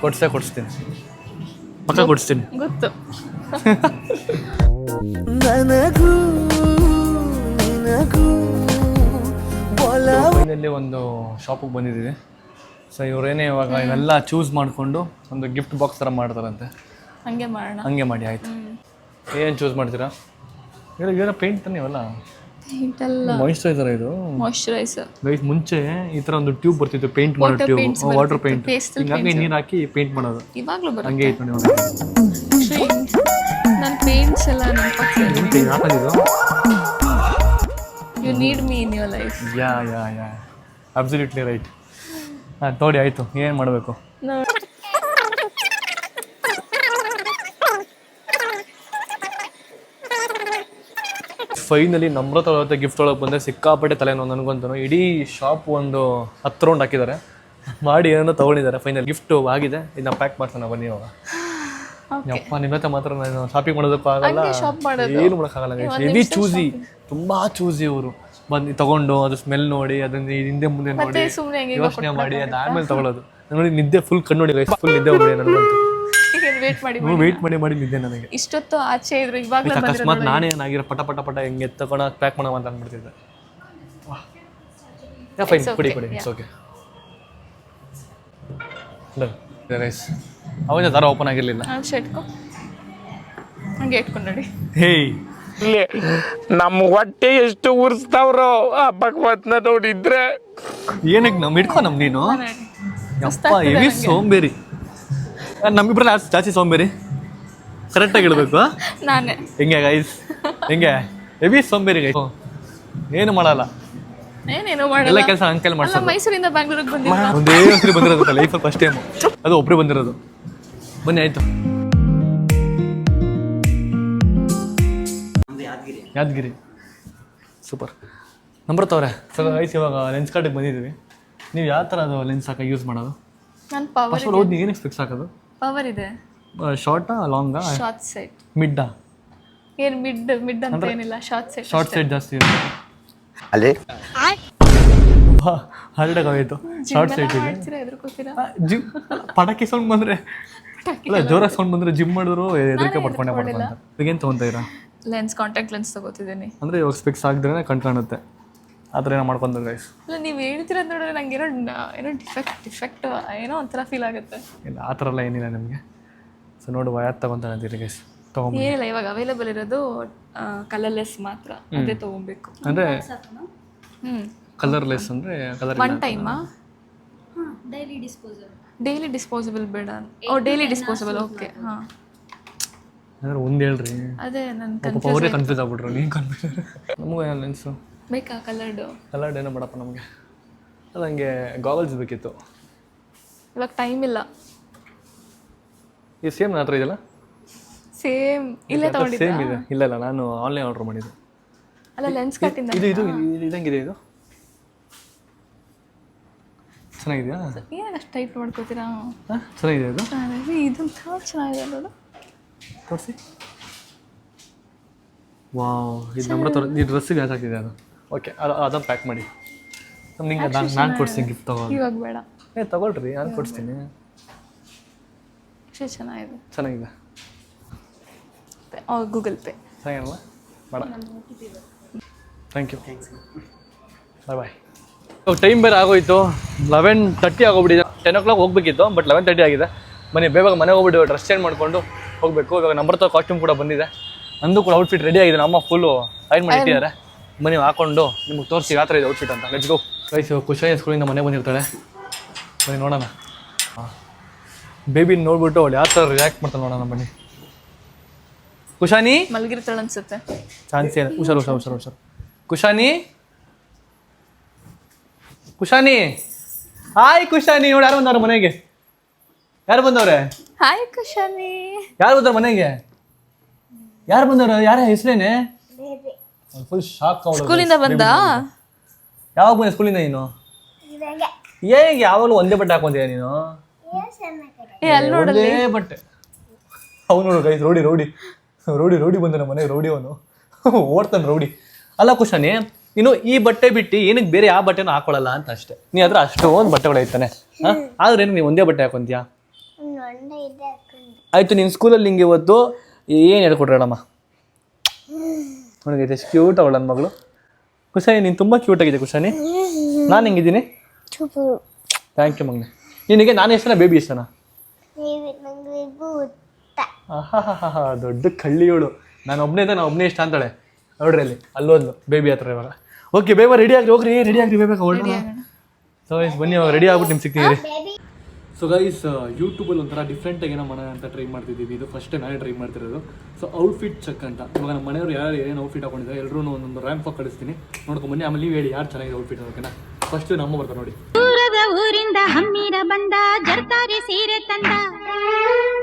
ಕೊಡಿಸ್ತೀನಿ, ಪಕ್ಕ ಕೊಡಿಸ್ತೀನಿ. ಗೊತ್ತು. ನನಗೂ ನಿನಗೂ ಫೈನಲಿ ಒಂದು ಶಾಪಿಗೆ ಬಂದಿದ್ದೀವಿ. ಸೊ ಇವರೇನೇ ಇವಾಗ ಇವೆಲ್ಲ ಚೂಸ್ ಮಾಡಿಕೊಂಡು ಒಂದು ಗಿಫ್ಟ್ ಬಾಕ್ಸ್ ಥರ ಮಾಡ್ತಾರಂತೆ. ಹಂಗೆ ಮಾಡೋಣ. ಹಂಗೆ ಮಾಡಿ ಆಯ್ತು. ಏನು ಚೂಸ್ ಮಾಡ್ತೀರಾ? ಏನೋ ಪೇಂಟ್ ತಾನೆ ಇವೆಲ್ಲ. ಇದೆಲ್ಲ ಮಾಯಿಶ್ಚರೈಸರ್ ಇದು. ಮಾಯಿಶ್ಚರೈಸರ್. ಗೈಸ್ ಮುಂಚೆ ಈ ಥರ ಒಂದು ಟ್ಯೂಬ್ ಬರ್ತಿತ್ತು, ಪೇಂಟ್ ಮಾಡೋ ಟ್ಯೂಬ್, ವಾಟರ್ ಪೇಂಟ್. ಹಿಂಗಾಗಿ ನೀರು ಹಾಕಿ ಪೇಂಟ್ ಮಾಡೋದು. ಇವಾಗಲೂ ಬರುತ್ತೆ. ಹಂಗೆ ಐತೆ ನೋಡಿ. ನನ್ನ ಪೇಂಟ್ಸ್ ಎಲ್ಲ ಹಾಕೊಂಡಿದ್ದು. You need me in your life. Yeah absolutely right. ಹಾಂ ನೋಡಿ ಆಯಿತು, ಏನು ಮಾಡಬೇಕು? ಫೈನಲಿ ನಮ್ರತ ಗಿಫ್ಟ್ ಒಳಗೆ ಬಂದರೆ ಸಿಕ್ಕಾಪಟ್ಟೆ ತಲೆನೋ ನನಗಂತೂ. ಇಡೀ ಶಾಪ್ ಒಂದು 10 ರೌಂಡ್ ಹಾಕಿದ್ದಾರೆ, ಮಾಡಿ ಏನೋ ತೊಗೊಂಡಿದ್ದಾರೆ. ಫೈನಲ್ ಗಿಫ್ಟ್ ಆಗಿದೆ, ಇದನ್ನ ಪ್ಯಾಕ್ ಮಾಡ್ತಾನೆ ಬನ್ನಿ ಇವಾಗ. ಯಪ್ಪ ನಿಮ್ಮ ಜೊತೆ ಮಾತ್ರ ನಾನು ಶಾಪಿಂಗ್ ಮಾಡೋದಕ್ಕೂ ಆಗಲ್ಲ, ಏನು ಮಾಡೋಕ್ಕಾಗಲ್ಲ. ಹೆವಿ ಚೂಸಿ, ತುಂಬ ಚೂಸಿ ಅವರು. ಬಂದು ತೊಗೊಂಡು ಅದು ಸ್ಮೆಲ್ ನೋಡಿ, ಅದನ್ನ ಹಿಂದೆ ಮುಂದೆ ನೋಡಿ ಯೋಚನೆ ಮಾಡಿ ಅದಾದ್ಮೇಲೆ ತೊಗೊಳ್ಳೋದು. ನೋಡಿ ನಿದ್ದೆ ಫುಲ್ ಕಣ್ಣು ನೋಡಿ, ಫುಲ್ ನಿದ್ದೆ ಹೋಗ್ಬಿಡಿ ನನಗಂತೂ. ವೆಯ್ಟ್ ಮಾಡಿ ನಿದ್ದೆ ನನಗೆ. ಇಷ್ಟೊತ್ತು ಆಚೆ ಇದ್ರು, ಇವಾಗ ಅಕಸ್ಮಾತ್ ನಾನೇ ಏನಾಗಿರೋ ಪಟ ಹಿಂಗೆ ತಗೊಂಡು ಪ್ಯಾಕ್ ಮಾಡೋಣ ಅಂತ ಅಂದ್ಬಿಡ್ತಿದ್ದೆ. ಫೈನ್, ಕೊಡಿ ಇಟ್ಸ್ ಓಕೆ. ರೈಸ್ ಅವಾಗ ದಾರ ಓಪನ್ ಆಗಿರಲಿಲ್ಲ. ಹಂಗೆ ಇಟ್ಕೊಂಡು ನೋಡಿ. ಹೇಯ್ ನಮ್ಮ ಹೊಟ್ಟೆ ಎಷ್ಟು ಉರ್ಸ್ತಾವ್ರೋ ಆ ಭಗವತ್ನ ನೋಡಿದ್ರೆ. ಏನಕ್ಕೆ ನಮ್ ಇಟ್ಕೊ ನೀನು. ಯಪ್ಪ ಹೆವಿ ಸೋಂಬೇರಿ. ನಮ್ಮಿಬ್ರಲ್ಲಿ ಜಾಸ್ತಿ ಸೋಂಬೇರಿ, ಕರೆಕ್ಟಾಗಿ ಇಡಬೇಕು. ನಾನೇ ಹೆಂಗೆ ಗೈಸ್, ಹೆಂಗೆ ಹೆವಿ ಸೋಂಬೇರಿ ಗೈಸ್. ಏನು ಮಾಡಲ್ಲ, ಏನೇನೋ ಎಲ್ಲ ಮಾಡಲ್ಲ. ಕೆಲಸ ಅಂಕಲ್ ಮಾಡ್ತಾರೆ. ಮೈಸೂರಿಂದ ಬ್ಯಾಂಗ್ಳೂರಿಗೆ ಬಂದಿಲ್ಲ. ಒಂದೇ ಸರಿ ಬಂದಿರೋದು ಲೈಫಲ್ಲಿ ಫಸ್ಟ್ ಟೈಮು, ಅದು ಒಬ್ಬರೇ ಬಂದಿರೋದು. ಬನ್ನಿ ಆಯ್ತು. ಯಾದಗಿರಿ ಸೂಪರ್. ನಂಬರ್ ತವ್ರೆ ಸರ್ ಆಯ್ತು. ಇವಾಗ ಲೆನ್ಸ್ ಕಾರ್ಡಿಗೆ ಬಂದಿದ್ದೀವಿ. ನೀವು ಯಾವ ಥರ ಅದು ಲೆನ್ಸ್ ಯೂಸ್ ಮಾಡೋದು? ನಾನು ಪವರ್ ಫಸ್ಟ್ ಓದಿ ಏನಕ್ಕೆ ಫಿಕ್ಸ್ ಹಾಕೋದು? ಪವರ್ ಇದೆ. ಶಾರ್ಟಾ ಲಾಂಗಾ ಶಾರ್ಟ್ ಸೈಡ್. ಮಿಡ್ಡಾ? ಏನು ಮಿಡ್ ಅಂತ ಏನಿಲ್ಲ, ಶಾರ್ಟ್ ಸೈಡ್. ಶಾರ್ಟ್ ಸೈಡ್ ಜಾಸ್ತಿ ಇರುತ್ತೆ ಅಲ್ಲೇ ಹರಡಾಗೋಯ್ತು. ಶಾರ್ಟ್ ಸೈಡ್ ಇದೆ. ಎದುರ್ಕೋತೀರಾ? ಜಿಮ್ ಪಟಾಕಿ ಸೌಂಡ್ ಬಂದರೆ ಅಲ್ಲ, ಜೋರಾಗಿ ಸೌಂಡ್ ಬಂದರೆ ಜಿಮ್ ಮಾಡಿದ್ರು ಎದಕ್ಕೆ ಪಡ್ಕೊಂಡೆ ಮಾಡ್ಕೊಂತ. ಈಗೇನು ತೊಗೊತೀರಾ? ಲೆನ್ಸ್, ಕಾಂಟ್ಯಾಕ್ಟ್ ಲೆನ್ಸ್ ತಗೋತಿದ್ದೀನಿ. ಅಂದರೆ ಇವಾಗ ಸ್ಪೆಕ್ಸ್ ಹಾಕಿದ್ರೆ ಕಣ್ ಕಾಣುತ್ತೆ, ಆ ಥರ ಏನೋ ಮಾಡ್ಕೊಂಡ್ರೆ ಗೈಸ್. ಅಲ್ಲ, ನೀವು ಹೇಳ್ತಿರೋದು ನೋಡಿದ್ರೆ ನಂಗೆ ಏನೋ ಡಿಫೆಕ್ಟ್ ಏನೋ ಒಂಥರ ಫೀಲ್ ಆಗುತ್ತೆ. ಇಲ್ಲ ಆ ಥರ ಎಲ್ಲ ಏನಿಲ್ಲ ನಿಮಗೆ. ಸೊ ನೋಡುವ ಯಾವ್ದು ತೊಗೊತಾನೆ ಅಂತೀರಿ ಗೈಸ್? ತೊಗೊಂಡು ಏನಿಲ್ಲ, ಇವಾಗ ಅವೈಲೇಬಲ್ ಇರೋದು ಕಲರ್ಲೆಸ್ ಮಾತ್ರ, ಅದೇ ತೊಗೊಬೇಕು. ಅಂದರೆ ಹ್ಞೂ ಕಲರ್ಲೆಸ್ ಅಂದರೆ ಕಲರ್ ಒನ್ ಟೈಮಾ? ಡೈಲಿ ಡಿಸ್ಪೋಸಬಲ್ ಬೇಡ. Daily disposable, okay. ಹಾಂ, ಅಂದರೆ ಒಂದು ಹೇಳ್ರಿ. ಅದೇ ನನ್ನ ಅವರೇ ಕನ್ಫ್ಯೂಸ್ ಆಗ್ಬಿಟ್ರು. ನೀವು ಕನ್ಫ್ಯೂಸ್. ನಮಗೂ ಏನು ಲೆನ್ಸು ಬೇಕಾ ಕಲರ್ಡು? ಕಲರ್ಡ್ ಏನೋ ಬೇಡಪ್ಪ ನಮಗೆ. ಅದು ಹಂಗೆ ಗಾಗಲ್ಸ್ ಬೇಕಿತ್ತು. ಇವಾಗ ಟೈಮ್ ಇಲ್ಲ. ಇದು ಸೇಮ್ ನನ್ನ ಹತ್ರ ಇದೆಯಲ್ಲ? ಸೇಮ್ ಇಲ್ಲೇ ತಗೊಂಡಿದ್ದೆ. ಸೇಮ್ ಇದೆ. ಇಲ್ಲ ಇಲ್ಲ, ನಾನು ಆನ್ಲೈನ್ ಆರ್ಡರ್ ಮಾಡಿದ್ದು. ಅಲ್ಲ, ಲೆನ್ಸ್ ಕಟ್ಟಿಂದ ಇದು ಇದು ಇದಂಗಿದೆ. ಇದು ಚೆನ್ನಾಗಿದೆಯಾ? ಏನಾಗ ಅಷ್ಟು ಟೈಪ್ ಮಾಡ್ಕೋತೀರಾ? ಹಾಂ, ಚೆನ್ನಾಗಿದೆ. ಇದು ಇದಂತ ಚೆನ್ನಾಗಿದೆ ನೋಡು. ತೋರಿಸಿ. ವಾವ್, ಇದು ನಮ್ಮ ಈ ಡ್ರೆಸ್ಸಿಗೆ ಮ್ಯಾಚ್ ಆಗ್ತಿದೆ ಅದು. ಓಕೆ, ಅದನ್ನು ಪ್ಯಾಕ್ ಮಾಡಿ. ನಿಂಗೆ ನಾನು ಕೊಡ್ತೀನಿ ಗಿಫ್ಟ್. ತಗೋ. ಇವಾಗ ಬೇಡ. ತಗೊಳ್ರಿ, ನಾನು ಕೊಡಿಸ್ತೀನಿ. ಚೆನ್ನಾಗಿದೆ. ಚೆನ್ನಾಗಿದೆ. ಗೂಗಲ್ ಪೇ ಚೆನ್ನಾಗಿರಲ್ಲ? ಬೇಡ, ಥ್ಯಾಂಕ್ ಯು. ಬಾಯ್ ಬಾಯ್. ಇವಾಗ ಟೈಮ್ ಬೇರೆ ಆಗೋಯ್ತು. 11:30 ಆಗೋಗ್ಬಿಟ್ಟಿದೆ. 10 o'clock ಹೋಗ್ಬೇಕಿತ್ತು, ಬಟ್ 11:30 ಆಗಿದೆ. ಬನ್ನಿ ಬೇಗ ಮನೆಗೆ ಹೋಗ್ಬಿಟ್ಟು ಡ್ರೆಸ್ ಚೇಂಜ್ ಮಾಡಿಕೊಂಡು ಹೋಗಬೇಕು. ಇವಾಗ ನಂಬರ್ ತಗೋ ಕಾಸ್ಟ್ಯೂಮ್ ಕೂಡ ಬಂದಿದೆ. ನಂದು ಕೂಡ ಔಟ್ಫಿಟ್ ರೆಡಿ ಆಗಿದೆ. ನಮ್ಮ ಫುಲ್ಲು ಐನ್ ಮಾಡಿ ಇಟ್ಟಿದ್ದಾರೆ. ಬನ್ನಿ ಹಾಕೊಂಡು ನಿಮಗೆ ತೋರಿಸಿ ಯಾವ ಥರ ಇದೆ ಔಟ್ಫಿಟ್ ಅಂತ. Let's go guys. ಖುಷಿ ಸ್ಕೂಲಿಂದ ಮನೆಗೆ ಬಂದಿರ್ತಾಳೆ. ಬನ್ನಿ ನೋಡೋಣ. ಬೇಬಿನ ನೋಡ್ಬಿಟ್ಟು ಅವಳು ಯಾವ ಥರ ರಿಯಾಕ್ಟ್ ಮಾಡ್ತಾಳೆ ನೋಡೋಣ. ಬನ್ನಿ. ಕುಶಾನಿ ಮಲಗಿರ್ತಾಳೆ ಅನ್ಸುತ್ತೆ. ಚಾನ್ಸೇ ಇಲ್ಲ. ಹುಷಾರು. ಕುಶಾನಿ, ಕುಶಾನಿ, ಹಾಯ್ ಕುಶಾನಿ. ನೋಡಿ ಯಾರು ಬಂದವ್ರೆ ಮನೆಗೆ? ಯಾರು ಬಂದವ್ರೆ? ಹಾಯ್ ಕುಶಾನಿ. ಯಾರು ಬಂದವ್ರು ಮನೆಗೆ? ಯಾರು ಬಂದವ್ರು? ಯಾರ ಹೆಸರೇನೆ? Full shock. ಸ್ಕೂಲಿಂದ ಬಂದ? ಯಾವಾಗ ಬಂದ ಸ್ಕೂಲಿಂದ ನೀನು? ಹೇಗೆ ಯಾವಾಗಲೂ ಒಂದೇ ಬಟ್ಟೆ ಹಾಕೊಂತೀಯ ನೀನು? ಅಲ್ಲಿ ನೋಡಲ್ಲಿ ಒಂದೇ ಬಟ್ಟೆ. ಅವ್ನು ನೋಡು ಗೈಸ್, ರೌಡಿ ಬಂದ ನಮ್ಮ ಮನೆಗೆ. ರೌಡಿ ಅವನು ಓಡ್ತಾನೆ ರೌಡಿ. ಅಲ್ಲ ಕುಶಾನಿ, ನೀನು ಈ ಬಟ್ಟೆ ಬಿಟ್ಟು ಏನಕ್ಕೆ ಬೇರೆ ಯಾವ ಬಟ್ಟೆನೂ ಹಾಕೊಳ್ಳಲ್ಲ ಅಂತ ಅಷ್ಟೇ. ನೀ ಹತ್ರ ಅಷ್ಟೊಂದು ಬಟ್ಟೆಗಳು ಐತಾನೆ. ಆದ್ರೆ ಏನು ನೀವು ಒಂದೇ ಬಟ್ಟೆ ಹಾಕೊಂತೀಯಾ? ಆಯ್ತು, ನೀನು ಸ್ಕೂಲಲ್ಲಿ ನಿಂಗೆ ಇವತ್ತು ಏನು ಹೇಳ್ಕೊಟ್ರಮ್ಮ? ನನಗೆ ಎಷ್ಟು ಕ್ಯೂಟ್ ಅವಳು ನನ್ನ ಮಗಳು. ಕುಶಾನಿ, ನೀನು ತುಂಬ ಕ್ಯೂಟ್ ಆಗಿದೆ ಕುಶಾನಿ. ನಾನು ಹೆಂಗಿದ್ದೀನಿ? ಥ್ಯಾಂಕ್ ಯು ಮಗನೆ. ನಿನಗೆ ನಾನು ಇಷ್ಟನಾ ಬೇಬಿ ಇಷ್ಟನಾ? ಹಾ, ದೊಡ್ಡ ಕಳ್ಳಿಯೋಳು. ನಾನು ಒಬ್ಬನೇ ಇಷ್ಟ ಅಂತಾಳೆ. ನೋಡ್ರಿ ಅಲ್ಲೋದ್ಲು ಬೇಬಿ ಹತ್ರ. ಇವಾಗ ಓಕೆ, ಬೇಗ ರೆಡಿ ಆಗ್ರಿ ಬೇಗ ಹೊರಡೋಣ. ಸೊ ಗೈಸ್ ಬನ್ನಿ, ಅವಾಗ ರೆಡಿ ಆಗ್ಬಿಟ್ಟು ನಿಮ್ಗೆ ಸಿಗ್ತೀವಿ. ಸೊ ಗೈಸ್, ಯೂಟ್ಯೂಬಲ್ಲಿ ಒಂಥರ ಡಿಫ್ರೆಂಟಾಗಿ ಏನೋ ಮಾಡೋಣ ಅಂತ ಟ್ರೈ ಮಾಡ್ತಿದ್ದೀವಿ. ಇದು ಫಸ್ಟ್ ನಾನೇ ಟ್ರೈ ಮಾಡ್ತಿರೋದು. ಸೊ ಔಟ್ಫಿಟ್ ಚೆಕ್ ಅಂತ. ಇವಾಗ ನಮ್ಮ ಮನೆಯವರು ಯಾರು ಏನು ಔಟ್ಫಿಟ್ ಹಾಕೊಂಡಿದ್ದಾರೆ ಎಲ್ಲರೂ ಒಂದೊಂದು ರ್ಯಾಂಪ್ ಹಾಕಿ ಕಳಿಸ್ತೀನಿ. ನೋಡ್ಕೊಂಡು ಬನ್ನಿ. ಆಮೇಲೆ ನೀವು ಹೇಳಿ ಯಾರು ಚೆನ್ನಾಗಿದೆ ಔಟ್ಫಿಟ್ ಓಕೆನಾ? ಫಸ್ಟ್ ನಮ್ಮ ಬರ್ತಾರೆ ನೋಡಿ. ದೂರದ ಊರಿಂದ ಹಮ್ಮಿರ ಬಂದ ಜರ್ತಾರೆ ಸೀರೆ ತಂದ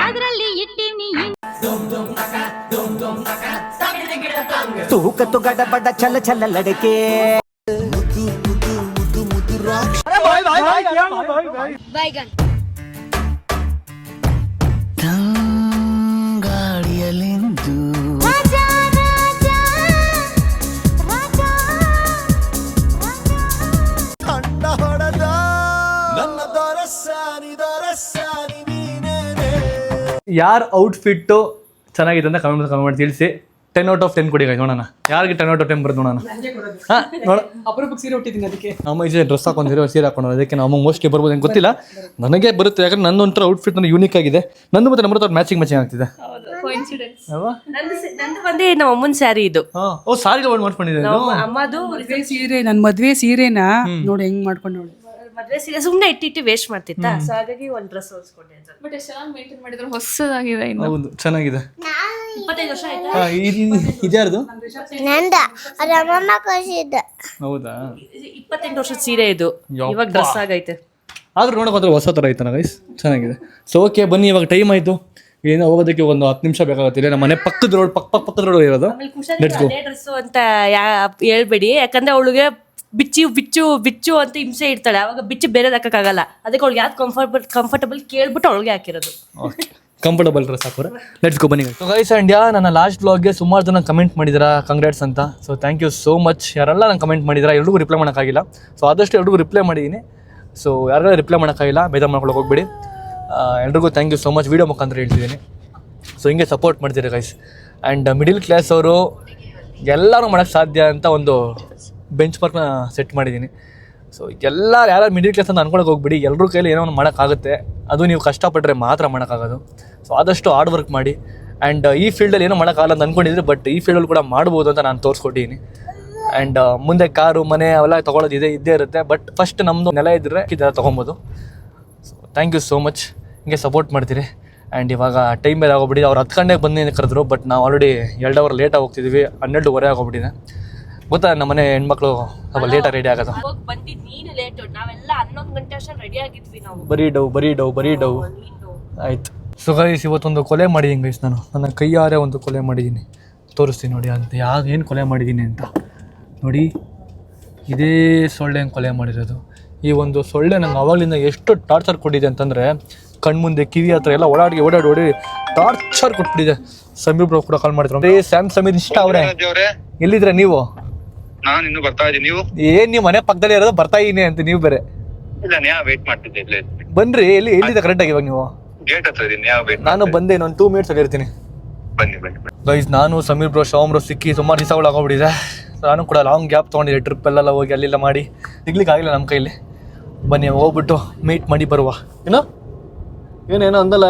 ಅದರಲ್ಲಿ ಇಟ್ಟಿವ್ನಿ ತೂಕತ್ತು ಗಡಬಡ ಚಲ ಚಲ ಲಡಕೆ ಗಾಳಿಯಲ್ಲಿಂದು ಯಾರ ಔಟ್ಫಿಟ್ಟು ಚೆನ್ನಾಗಿದೆ ಅಂತ ಕಮೆಂಟ್ ಮಾಡಿ ತಿಳಿಸಿ. 10 out of 10 ಕೊಡಿ ಗೈಸ್. ನೋಡೋಣ ಯಾರಿಗೆ 10 out of 10 ಬರೋದು ನೋಡೋಣ. ಅಪರೂಪಕ್ಕೆ ಸೀರೆ ಹುಟ್ಟಿದ್ದೀನಿ ಅದಕ್ಕೆ. ನಮ್ಮ ಈಜೆ ಡ್ರೆಸ್ ಹಾಕೊಂಡಿರೋ ಸೀರೆ ಹಾಕೊಂಡು ಅದಕ್ಕೆ ನಮ್ಮ ಮೋಸ್ಟ್ಲಿ ಬರ್ಬೋದು ಅಂತ ಗೊತ್ತಿಲ್ಲ. ನನಗೆ ಬರುತ್ತೆ, ಯಾಕಂದ್ರೆ ನನ್ನ ಒಂಥರ ಔಟ್ಫಿಟ್ ನನಗೆ ಯೂನಿಕ್ ಆಗಿದೆ. ನಂದು ಮತ್ತೆ ನಮ್ಮ ಮ್ಯಾಚಿಂಗ್ ಆಗ್ತಿದೆ ಅಲ್ವಾ? ನಂದು ಬಂದೇ ನಮ್ಮ ಅಮ್ಮನ ಸ್ಯಾರಿ ಇದು. ಓ, ಸಾರಿಗೆ ಒಂದು ಮಾಡ್ಕೊಂಡಿದ್ದೆ. ಅಮ್ಮದು ಮದ್ವೆ ಸೀರೆ, ನನ್ನ ಮದ್ವೆ ಸೀರೆನ ನೋಡಿ ಹೆಂಗ್ ಮಾಡ್ಕೊಂಡು ನೋಡಿ. ಮದ್ವೆ ಸೀರೆ ಸುಮ್ಮನೆ ಇಟ್ಟಿಟ್ಟು ವೇಸ್ಟ್ ಮಾಡ್ತಿತ್ತ. ಸೊ ಹಾಗಾಗಿ ಒಂದು ಡ್ರೆಸ್ ಹೊಲ್ಸ್ಕೊಂಡೆ. ಬಟ್ ಎಷ್ಟು ಚೆನ್ನಾಗಿ ಮೇಂಟೈನ್ ಮಾಡಿದ್ರು, ಹೊಸದಾಗಿದೆ. ಇನ್ನು ಹೌದು, ಚೆನ್ನಾಗಿದೆ. 25 ವರ್ಷ ಆಯ್ತಾ? ಇದ್ಯಾರ್ದು? ನಂದ ರಮಮ್ಮ ಕಳಿಸಿದ್ದ. ಹೌದಾ? 28 ವರ್ಷದ ಸೀರೆ ಇದು. ಇವಾಗ ಡ್ರೆಸ್ ಆಗೈತೆ. ಆದ್ರೂ ನೋಡಕ್ ಒಂಥರ ಹೊಸ ಥರ ಐತನ ಗೈಸ್, ಚೆನ್ನಾಗಿದೆ. ಸೊ ಓಕೆ ಬನ್ನಿ, ಇವಾಗ ಟೈಮ್ ಆಯ್ತು. ಏನೋ ಹೋಗೋದಕ್ಕೆ ಒಂದು 10 ನಿಮಿಷ ಬೇಕಾಗುತ್ತೆ. ನಮ್ಮ ಮನೆ ಪಕ್ಕದ ರೋಡ್ ಇರೋದು. ಅದೇ ಡ್ರೆಸ್ ಅಂತ ಹೇಳ್ಬೇಡಿ, ಯಾಕಂದ್ರೆ ಅವಳಿಗೆ ಬಿಚ್ಚು ಅಂತ ಹಿಂಸೆ ಇಡ್ತಾಳೆ. ಅವಾಗ ಬಿಚ್ಚು ಬೇರೆದು ಹಾಕಕ್ಕಾಗಲ್ಲ. ಅದಕ್ಕೆ ಅವ್ಳಿಗೆ ಯಾವ್ದು ಕಂಫರ್ಟಬಲ್ ಕೇಳ್ಬಿಟ್ಟು ಅವಳಿಗೆ ಹಾಕಿರೋದು. ಓಕೆ, ಕಂಫರ್ಟಬಲ್ ಡ್ರೆಸ್ ಹಾಕೋರೆ. ಲೆಟ್ಸ್ ಗೋ, ಬನ್ನಿ. ಸೊ ಗೈಸ್ ಆ್ಯಂಡ್ ನನ್ನ ಲಾಸ್ಟ್ ವ್ಲಾಗ್ಗೆ ಸುಮಾರು ಜನ ಕಮೆಂಟ್ ಮಾಡಿದ್ದೀರಾ ಕಂಗ್ರಾಟ್ಸ್ ಅಂತ. So thank you so much. ಯಾರೆಲ್ಲ ನಂಗೆ ಕಮೆಂಟ್ ಮಾಡಿದ್ದೀರಾ ಎಲ್ರಿಗೂ ರಿಪ್ಲೈ ಮಾಡೋಕ್ಕಾಗಿಲ್ಲ. ಸೊ ಆದಷ್ಟು ಎಲ್ರಿಗೂ ರಿಪ್ಲೈ ಮಾಡಿದ್ದೀನಿ. ಸೊ ಯಾರಿಗೆಲ್ಲ ರಿಪ್ಲೈ ಮಾಡೋಕ್ಕಾಗಿಲ್ಲ ಬೇಜಾರು ಮಾಡ್ಕೊಳಕ್ಕೆ ಹೋಗ್ಬೇಡಿ. ಎಲ್ರಿಗೂ thank you so much. Video ಮುಖಾಂತರ ಹೇಳ್ತಿದ್ದೀನಿ. ಸೊ ಹಿಂಗೆ ಸಪೋರ್ಟ್ ಮಾಡ್ತೀರಿ ಗೈಸ್. ಆ್ಯಂಡ್ ಮಿಡಿಲ್ ಕ್ಲಾಸ್ ಅವರು ಎಲ್ಲರೂ ಮಾಡೋಕ್ಕೆ ಸಾಧ್ಯ ಅಂತ ಒಂದು ಬೆಂಚ್ ಮಾರ್ಕ್ನ ಸೆಟ್ ಮಾಡಿದ್ದೀನಿ. ಸೊ ಯಾರು ಮಿಡಿಲ್ ಕ್ಲಾಸ್ ಅಂತ ಅನ್ಕೊಳಕ್ಕೆ ಹೋಗ್ಬಿಡಿ. ಎಲ್ಲರೂ ಕೈಲಿ ಏನೋ ಒಂದು ಮಾಡೋಕ್ಕಾಗುತ್ತೆ. ಅದು ನೀವು ಕಷ್ಟಪಟ್ಟರೆ ಮಾತ್ರ ಮಾಡೋಕ್ಕಾಗೋದು. ಸೊ ಆದಷ್ಟು ಹಾರ್ಡ್ ವರ್ಕ್ ಮಾಡಿ. ಆ್ಯಂಡ್ ಈ ಫೀಲ್ಡಲ್ಲಿ ಏನೋ ಮಾಡೋಕ್ಕಾಗಲ್ಲ ಅಂತ ಅಂದ್ಕೊಂಡಿದ್ರೆ, ಬಟ್ ಈ ಫೀಲ್ಡಲ್ಲಿ ಕೂಡ ಮಾಡ್ಬೋದು ಅಂತ ನಾನು ತೋರಿಸ್ಕೊಟ್ಟಿದ್ದೀನಿ. ಆ್ಯಂಡ್ ಮುಂದೆ ಕಾರು ಮನೆ ಅವೆಲ್ಲ ತೊಗೊಳೋದು ಇದ್ದೇ ಇರುತ್ತೆ. ಬಟ್ ಫಸ್ಟ್ ನಮ್ಮದು ನೆಲ ಇದ್ದರೆ ಇದೆಲ್ಲ ತೊಗೊಬೋದು. So thank you so much. ಹಿಂಗೆ ಸಪೋರ್ಟ್ ಮಾಡ್ತೀರಿ. ಆ್ಯಂಡ್ ಇವಾಗ ಟೈಮ್ ಬೇರೆ ಆಗೋಗ್ಬಿಟ್ಟಿದೆ. ಅವ್ರು 10 ಗಂಟೆಗೆ ಬಂದು ಕರೆದ್ರು, ಬಟ್ ನಾವು ಆಲ್ರೆಡಿ 2 ಅವರ್ ಲೇಟಾಗಿ ಹೋಗ್ತಿದ್ವಿ. 12:15 ಆಗೋಗ್ಬಿಟ್ಟಿದೆ. ಗೊತ್ತಾ ನಮ್ಮ ಮನೆ ಹೆಣ್ಮಕ್ಳು ಸ್ವಲ್ಪ ಲೇಟಾಗಿ ರೆಡಿ ಆಗೋದು. ಬಂದಿದ್ದು ನೀನು ಲೇಟ್. ನಾವೆಲ್ಲ 11 ಗಂಟೆ ಅಷ್ಟೇ ರೆಡಿ ಆಗಿದ್ವಿ ನಾವು. ಬರೀ ಡೌ ಆಯ್ತು. ಸೊ ಗೈಸ್ ಇವತ್ತೊಂದು ಕೊಲೆ ಮಾಡಿದ್ದೀನಿ ಗೈಸ್. ನಾನು ನನ್ನ ಕೈಯಾರೆ ಒಂದು ಕೊಲೆ ಮಾಡಿದ್ದೀನಿ. ತೋರಿಸ್ತೀನಿ ನೋಡಿ ಅಂತ ಏನು ಕೊಲೆ ಮಾಡಿದ್ದೀನಿ ಅಂತ. ನೋಡಿ, ಇದೇ ಸೊಳ್ಳೆ ಕೊಲೆ ಮಾಡಿರೋದು. ಈ ಒಂದು ಸೊಳ್ಳೆ ನಂಗೆ ಆವಾಗಲಿಂದ ಎಷ್ಟು ಟಾರ್ಚರ್ ಕೊಟ್ಟಿದೆ ಅಂತಂದರೆ, ಕಣ್ಮುಂದೆ ಕಿವಿ ಹತ್ರ ಎಲ್ಲ ಓಡಾಡಿ ಟಾರ್ಚರ್ ಕೊಟ್ಬಿಟ್ಟಿದೆ. ಸಮೀರ್ ಬ್ರೋ ಕೂಡ ಕಾಲ್ ಮಾಡಿದ್ರು. ಸಮೀರ್ ಇಷ್ಟ ಅವರೇ, ಎಲ್ಲಿದ್ರೆ ನೀವು? ನಾನು ಇನ್ನು ಬರ್ತಾ ಇದ್ದೀನಿ. ನೀವು ನೀವು ಮನೆ ಪಕ್ಕದಲ್ಲಿ ಇರೋದು, ಬರ್ತಾ ಇದೀನಿ ಅಂತ ನೀವು ಬೇರೆ. ಇಲ್ಲ, ವೇಟ್ ಮಾಡ್ತಿದ್ದೆ. ಬನ್ರಿ. ಎಲ್ಲಿದೆ ಕರೆಕ್ಟಾಗಿ ಇವಾಗ ನೀವು? ಗೇಟ್ ಹತ್ರ ಇದೀನಿ. ನಾನು ಬಂದೆ, ಇನ್ನೊಂದು 2 ಮಿನಿಟ್ಸ್ ಅಲ್ಲಿ ಇರ್ತೀನಿ. ಬನ್ನಿ. ಗೈಸ್ ನಾನು ಸಮೀರ್ ಬ್ರೋ ಶ್ಯಾಮ್ ಬ್ರೋ ಸಿಕ್ಕಿ ಸುಮಾರು ದಿವಸಗಳು ಆಗೋಗ್ಬಿಟ್ಟಿದೆ. ನಾನು ಕೂಡ ಲಾಂಗ್ ಗ್ಯಾಪ್ ತೊಗೊಂಡಿದ್ದೆ. ಟ್ರಿಪ್ ಎಲ್ಲ ಹೋಗಿ ಅಲ್ಲೆಲ್ಲ ಮಾಡಿ ಸಿಗ್ಲಿಕ್ಕೆ ಆಗಿಲ್ಲ ನಮ್ಮ ಕೈಲಿ. ಬನ್ನಿ ಹೋಗ್ಬಿಟ್ಟು ಮೀಟ್ ಮಾಡಿ ಬರುವ. ಏನೇನೋ ಅಂದಲ್ಲ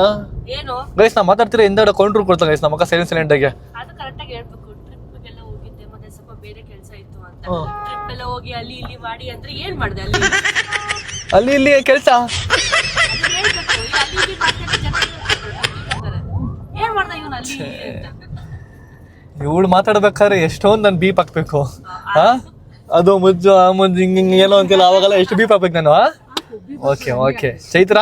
ಏನು ಗೈಸ್, ನಾ ಮಾತಾಡ್ತೀರಾ ಹಿಂದೆ ಕೌಂಟ್ರ್ ಕೊಡ್ತಾ ಗೈಸ್ ನಮ್ಮ ಅಕ್ಕ ಸೈಲೆಂಟಾಗಿ. ಅದು ಕರೆಕ್ಟಾಗಿ ಹೇಳ್ಬೇಕು. ಟ್ರಿಪ್ಗೆಲ್ಲ ಹೋಗಿದ್ದೆ, ಮತ್ತೆ ಸ್ವಲ್ಪ ಬೇರೆ ಕೆಲಸ ಇತ್ತು ಅಂತ. ಟ್ರಿಪ್ ಎಲ್ಲ ಹೋಗಿ ಅಲ್ಲಿ ಇಲ್ಲಿ ಮಾಡಿ ಅಂದ್ರೆ ಏನ್ ಮಾಡಿದೆ? ಅಲ್ಲಿ ಇಲ್ಲಿ ಕೆಲಸ ಏನ್ ಮಾಡ್ದ ಇವನು ಅಲ್ಲಿ ಅಂತ. ಇವಳು ಮಾತಾಡ್ಬೇಕಾದ್ರೆ ಎಷ್ಟೊಂದು ನಾನು ಬೀಪ್ ಹಾಕ್ಬೇಕು. ಅದು ಮುಜ್ಜು ಆ ಮುಜ್ಜು ಹಿಂಗೆ ಏನೋ ಅಂತಿಲ್ಲ. ಅವಾಗೆಲ್ಲ ಎಷ್ಟು ಬೀಪ್ ಹಾಕ್ಬೇಕು ನಾನು? Okay Chaitra